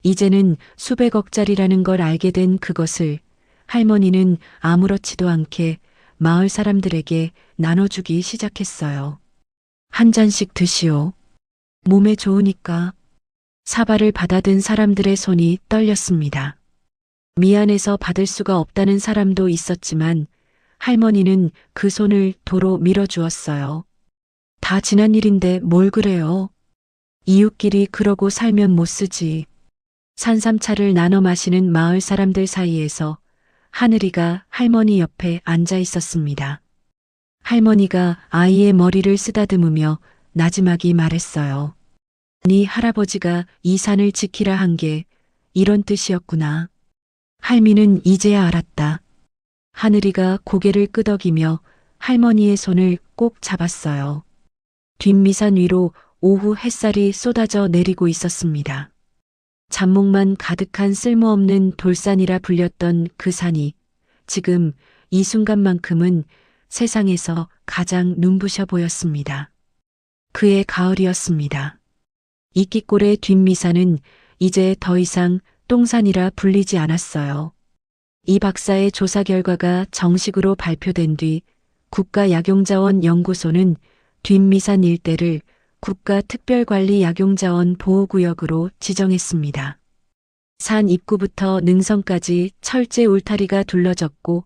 S2: 이제는 수백억짜리라는 걸 알게 된 그것을 할머니는 아무렇지도 않게 마을 사람들에게 나눠주기 시작했어요. 한 잔씩 드시오. 몸에 좋으니까. 사발을 받아든 사람들의 손이 떨렸습니다. 미안해서 받을 수가 없다는 사람도 있었지만 할머니는 그 손을 도로 밀어주었어요. 다 지난 일인데 뭘 그래요. 이웃끼리 그러고 살면 못 쓰지. 산삼차를 나눠 마시는 마을 사람들 사이에서 하늘이가 할머니 옆에 앉아 있었습니다. 할머니가 아이의 머리를 쓰다듬으며 나지막이 말했어요. 네 할아버지가 이 산을 지키라 한 게 이런 뜻이었구나. 할미는 이제야 알았다. 하늘이가 고개를 끄덕이며 할머니의 손을 꼭 잡았어요. 뒷미산 위로 오후 햇살이 쏟아져 내리고 있었습니다. 잡목만 가득한 쓸모없는 돌산이라 불렸던 그 산이 지금 이 순간만큼은 세상에서 가장 눈부셔 보였습니다. 그의 가을이었습니다. 이끼골의 뒷미산은 이제 더 이상 똥산이라 불리지 않았어요. 이 박사의 조사 결과가 정식으로 발표된 뒤 국가약용자원 연구소는 뒷미산 일대를 국가특별관리 약용자원 보호구역으로 지정했습니다. 산 입구부터 능선까지 철제 울타리가 둘러졌고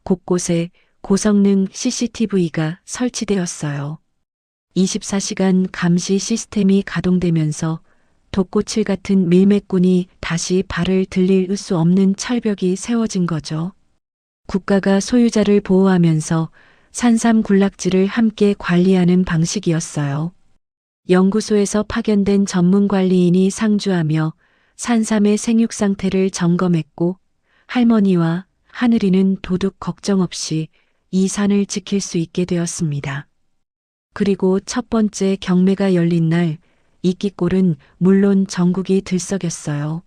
S2: 곳곳에 고성능 CCTV가 설치되었어요. 24시간 감시 시스템이 가동되면서 돛고칠 같은 밀매꾼이 다시 발을 들릴 수 없는 철벽이 세워진 거죠. 국가가 소유자를 보호하면서 산삼 군락지를 함께 관리하는 방식이었어요. 연구소에서 파견된 전문 관리인이 상주하며 산삼의 생육 상태를 점검했고 할머니와 하늘이는 도둑 걱정 없이 이 산을 지킬 수 있게 되었습니다. 그리고 첫 번째 경매가 열린 날 이끼골은 물론 전국이 들썩였어요.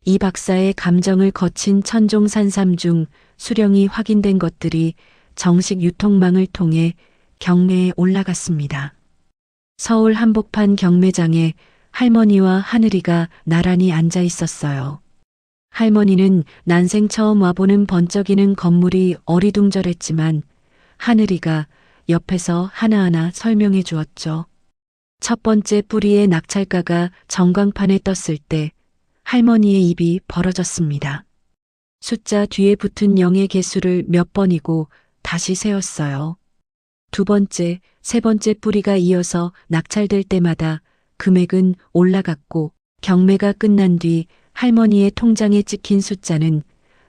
S2: 이 박사의 감정을 거친 천종산삼 중 수령이 확인된 것들이 정식 유통망을 통해 경매에 올라갔습니다. 서울 한복판 경매장에 할머니와 하늘이가 나란히 앉아 있었어요. 할머니는 난생 처음 와보는 번쩍이는 건물이 어리둥절했지만 하늘이가 옆에서 하나하나 설명해 주었죠. 첫 번째 뿌리의 낙찰가가 전광판에 떴을 때 할머니의 입이 벌어졌습니다. 숫자 뒤에 붙은 0의 개수를 몇 번이고 다시 세었어요. 두 번째, 세 번째 뿌리가 이어서 낙찰될 때마다 금액은 올라갔고 경매가 끝난 뒤 할머니의 통장에 찍힌 숫자는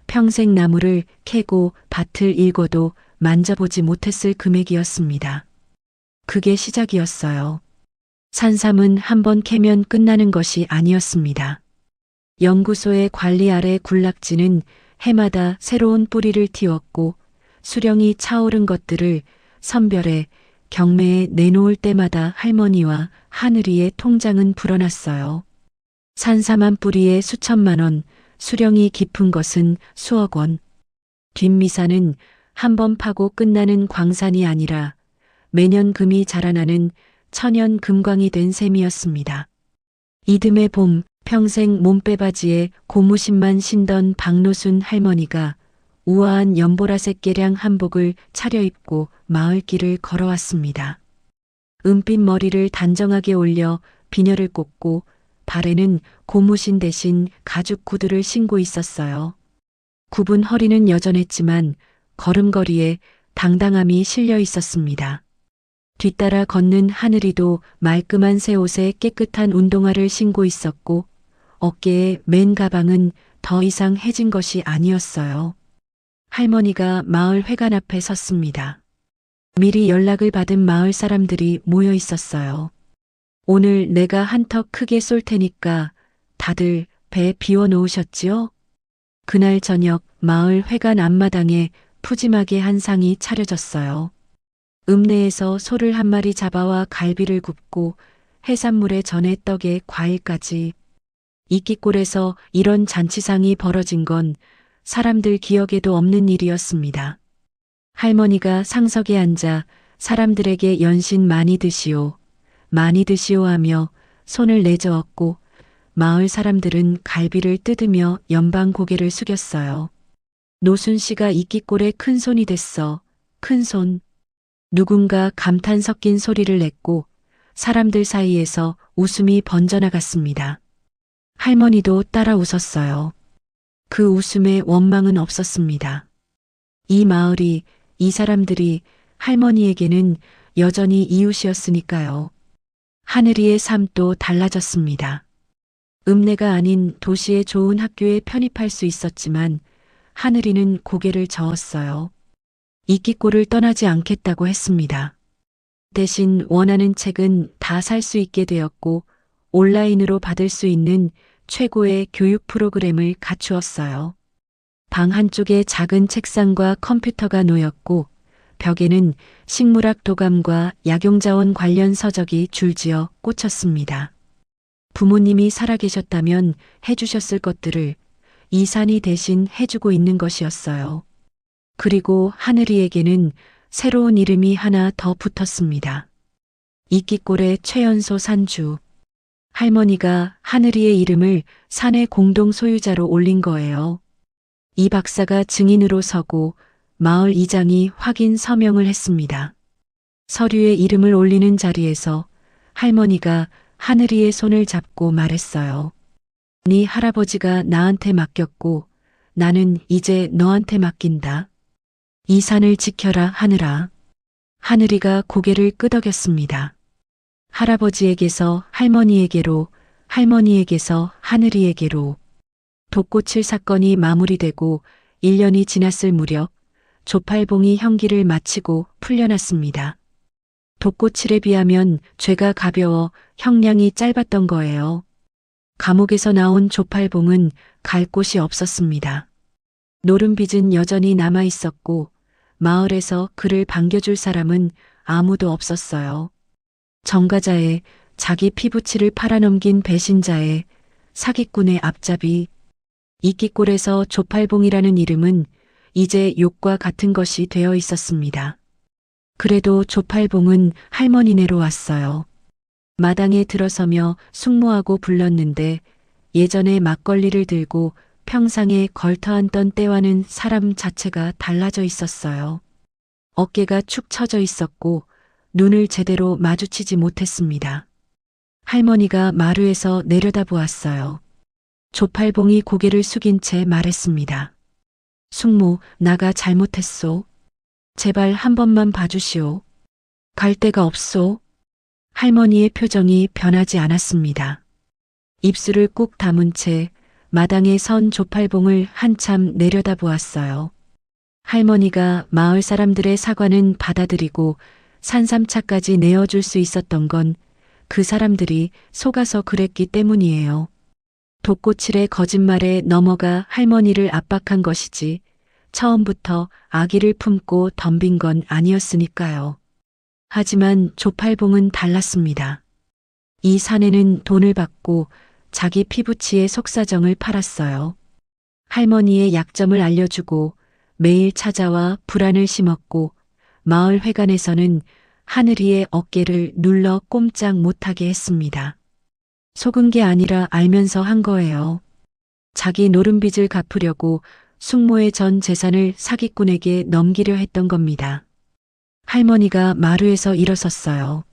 S2: 평생 나무를 캐고 밭을 일궈도 만져보지 못했을 금액이었습니다. 그게 시작이었어요. 산삼은 한번 캐면 끝나는 것이 아니었습니다. 연구소의 관리 아래 군락지는 해마다 새로운 뿌리를 틔웠고 수령이 차오른 것들을 선별해 경매에 내놓을 때마다 할머니와 하늘이의 통장은 불어났어요. 산삼 한 뿌리에 수천만 원, 수령이 깊은 것은 수억 원. 뒷미사는 한 번 파고 끝나는 광산이 아니라 매년 금이 자라나는 천연 금광이 된 셈이었습니다. 이듬해 봄 평생 몸빼바지에 고무신만 신던 박노순 할머니가 우아한 연보라색 개량 한복을 차려입고 마을길을 걸어왔습니다. 은빛 머리를 단정하게 올려 비녀를 꽂고 발에는 고무신 대신 가죽 구두를 신고 있었어요. 굽은 허리는 여전했지만 걸음걸이에 당당함이 실려 있었습니다. 뒤따라 걷는 하늘이도 말끔한 새 옷에 깨끗한 운동화를 신고 있었고 어깨에 맨 가방은 더 이상 해진 것이 아니었어요. 할머니가 마을 회관 앞에 섰습니다. 미리 연락을 받은 마을 사람들이 모여 있었어요. 오늘 내가 한턱 크게 쏠 테니까 다들 배 비워 놓으셨지요? 그날 저녁 마을 회관 앞마당에 푸짐하게 한 상이 차려졌어요. 읍내에서 소를 한 마리 잡아와 갈비를 굽고 해산물에 전에 떡에 과일까지. 이끼골에서 이런 잔치상이 벌어진 건 사람들 기억에도 없는 일이었습니다. 할머니가 상석에 앉아 사람들에게 연신 많이 드시오, 많이 드시오 하며 손을 내저었고 마을 사람들은 갈비를 뜯으며 연방 고개를 숙였어요. 노순 씨가 이끼골에 큰 손이 됐어, 큰 손. 누군가 감탄 섞인 소리를 냈고 사람들 사이에서 웃음이 번져나갔습니다. 할머니도 따라 웃었어요. 그 웃음에 원망은 없었습니다. 이 마을이, 이 사람들이 할머니에게는 여전히 이웃이었으니까요. 하늘이의 삶도 달라졌습니다. 읍내가 아닌 도시의 좋은 학교에 편입할 수 있었지만 하늘이는 고개를 저었어요. 이끼골을 떠나지 않겠다고 했습니다. 대신 원하는 책은 다 살 수 있게 되었고 온라인으로 받을 수 있는 최고의 교육 프로그램을 갖추었어요. 방 한쪽에 작은 책상과 컴퓨터가 놓였고 벽에는 식물학 도감과 약용자원 관련 서적이 줄지어 꽂혔습니다. 부모님이 살아계셨다면 해주셨을 것들을 이 산이 대신 해주고 있는 것이었어요. 그리고 하늘이에게는 새로운 이름이 하나 더 붙었습니다. 이끼골의 최연소 산주. 할머니가 하늘이의 이름을 산의 공동 소유자로 올린 거예요. 이 박사가 증인으로 서고 마을 이장이 확인 서명을 했습니다. 서류에 이름을 올리는 자리에서 할머니가 하늘이의 손을 잡고 말했어요. 네 할아버지가 나한테 맡겼고 나는 이제 너한테 맡긴다. 이 산을 지켜라 하늘아. 하늘이가 고개를 끄덕였습니다. 할아버지에게서 할머니에게로, 할머니에게서 하늘이에게로. 독고칠 사건이 마무리되고 1년이 지났을 무렵 조팔봉이 형기를 마치고 풀려났습니다. 독고칠에 비하면 죄가 가벼워 형량이 짧았던 거예요. 감옥에서 나온 조팔봉은 갈 곳이 없었습니다. 노름빚은 여전히 남아 있었고 마을에서 그를 반겨줄 사람은 아무도 없었어요. 정가자의 자기 피부치를 팔아넘긴 배신자의 사기꾼의 앞잡이 이끼골에서 조팔봉이라는 이름은 이제 욕과 같은 것이 되어 있었습니다. 그래도 조팔봉은 할머니네로 왔어요. 마당에 들어서며 숙모하고 불렀는데 예전에 막걸리를 들고 평상에 걸터앉던 때와는 사람 자체가 달라져 있었어요. 어깨가 축 처져 있었고 눈을 제대로 마주치지 못했습니다. 할머니가 마루에서 내려다보았어요. 조팔봉이 고개를 숙인 채 말했습니다. 숙모, 나가 잘못했소. 제발 한 번만 봐주시오. 갈 데가 없소. 할머니의 표정이 변하지 않았습니다. 입술을 꾹 다문 채 마당에 선 조팔봉을 한참 내려다보았어요. 할머니가 마을 사람들의 사과는 받아들이고 산삼차까지 내어줄 수 있었던 건 그 사람들이 속아서 그랬기 때문이에요. 독고칠의 거짓말에 넘어가 할머니를 압박한 것이지 처음부터 아기를 품고 덤빈 건 아니었으니까요. 하지만 조팔봉은 달랐습니다. 이 사내는 돈을 받고 자기 피부치의 속사정을 팔았어요. 할머니의 약점을 알려주고 매일 찾아와 불안을 심었고 마을 회관에서는 하늘이의 어깨를 눌러 꼼짝 못하게 했습니다. 속은 게 아니라 알면서 한 거예요. 자기 노름빚을 갚으려고 숙모의 전 재산을 사기꾼에게 넘기려 했던 겁니다. 할머니가 마루에서 일어섰어요.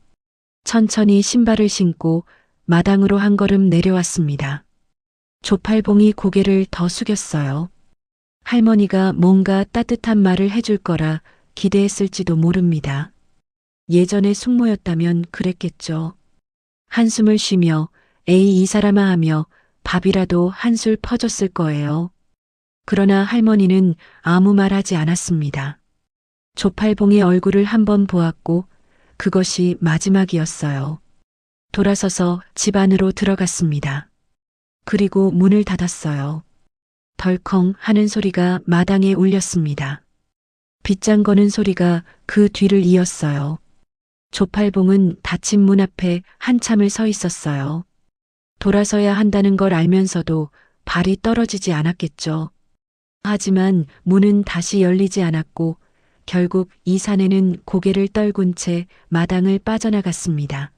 S2: 천천히 신발을 신고 마당으로 한 걸음 내려왔습니다. 조팔봉이 고개를 더 숙였어요. 할머니가 뭔가 따뜻한 말을 해줄 거라 기대했을지도 모릅니다. 예전에 숙모였다면 그랬겠죠. 한숨을 쉬며 에이 이 사람아 하며 밥이라도 한술 퍼줬을 거예요. 그러나 할머니는 아무 말 하지 않았습니다. 조팔봉의 얼굴을 한번 보았고 그것이 마지막이었어요. 돌아서서 집 안으로 들어갔습니다. 그리고 문을 닫았어요. 덜컹 하는 소리가 마당에 울렸습니다. 빗장 거는 소리가 그 뒤를 이었어요. 조팔봉은 닫힌 문 앞에 한참을 서 있었어요. 돌아서야 한다는 걸 알면서도 발이 떨어지지 않았겠죠. 하지만 문은 다시 열리지 않았고 결국 이 사내는 고개를 떨군 채 마당을 빠져나갔습니다.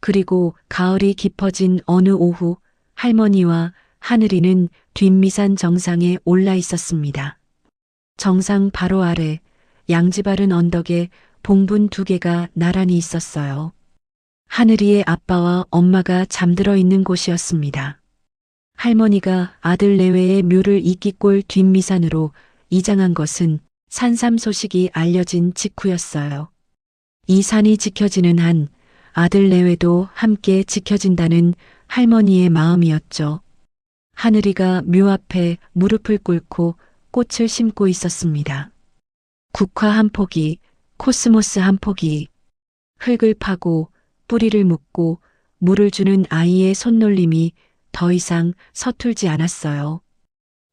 S2: 그리고 가을이 깊어진 어느 오후 할머니와 하늘이는 뒷미산 정상에 올라 있었습니다. 정상 바로 아래 양지바른 언덕에 봉분 2개가 나란히 있었어요. 하늘이의 아빠와 엄마가 잠들어 있는 곳이었습니다. 할머니가 아들 내외의 묘를 이끼골 뒷미산으로 이장한 것은 산삼 소식이 알려진 직후였어요. 이 산이 지켜지는 한 아들 내외도 함께 지켜진다는 할머니의 마음이었죠. 하늘이가 묘 앞에 무릎을 꿇고 꽃을 심고 있었습니다. 국화 한 포기, 코스모스 한 포기, 흙을 파고 뿌리를 묶고 물을 주는 아이의 손놀림이 더 이상 서툴지 않았어요.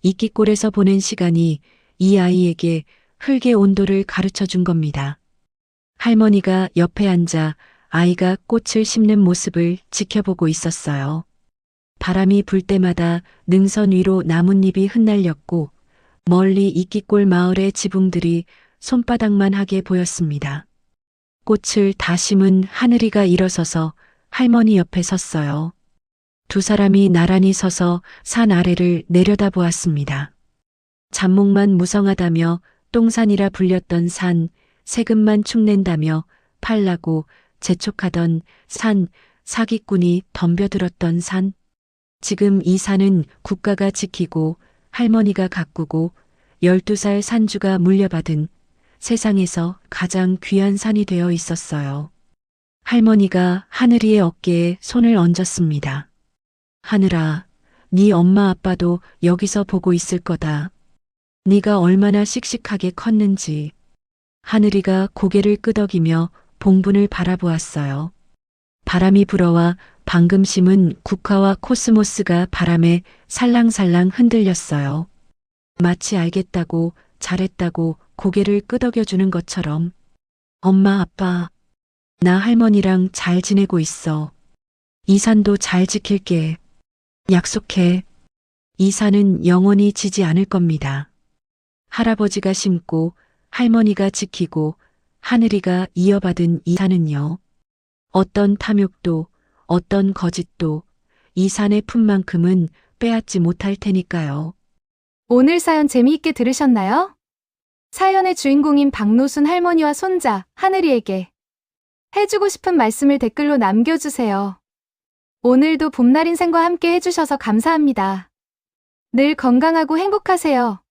S2: 이끼골에서 보낸 시간이 이 아이에게 흙의 온도를 가르쳐 준 겁니다. 할머니가 옆에 앉아 아이가 꽃을 심는 모습을 지켜보고 있었어요. 바람이 불 때마다 능선 위로 나뭇잎이 흩날렸고 멀리 이끼골 마을의 지붕들이 손바닥만 하게 보였습니다. 꽃을 다 심은 하늘이가 일어서서 할머니 옆에 섰어요. 두 사람이 나란히 서서 산 아래를 내려다보았습니다. 잡목만 무성하다며 똥산이라 불렸던 산, 세금만 축낸다며 팔라고 재촉하던 산, 사기꾼이 덤벼들었던 산. 지금 이 산은 국가가 지키고 할머니가 가꾸고 12살 산주가 물려받은 세상에서 가장 귀한 산이 되어 있었어요. 할머니가 하늘이의 어깨에 손을 얹었습니다. 하늘아, 네 엄마 아빠도 여기서 보고 있을 거다. 네가 얼마나 씩씩하게 컸는지. 하늘이가 고개를 끄덕이며 봉분을 바라보았어요. 바람이 불어와 방금 심은 국화와 코스모스가 바람에 살랑살랑 흔들렸어요. 마치 알겠다고, 잘했다고 고개를 끄덕여주는 것처럼. 엄마, 아빠, 나 할머니랑 잘 지내고 있어. 이 산도 잘 지킬게. 약속해. 이 산은 영원히 지지 않을 겁니다. 할아버지가 심고 할머니가 지키고 하늘이가 이어받은 이 산은요. 어떤 탐욕도 어떤 거짓도 이 산의 품만큼은 빼앗지 못할 테니까요.
S4: 오늘 사연 재미있게 들으셨나요? 사연의 주인공인 박노순 할머니와 손자 하늘이에게 해주고 싶은 말씀을 댓글로 남겨주세요. 오늘도 봄날 인생과 함께 해주셔서 감사합니다. 늘 건강하고 행복하세요.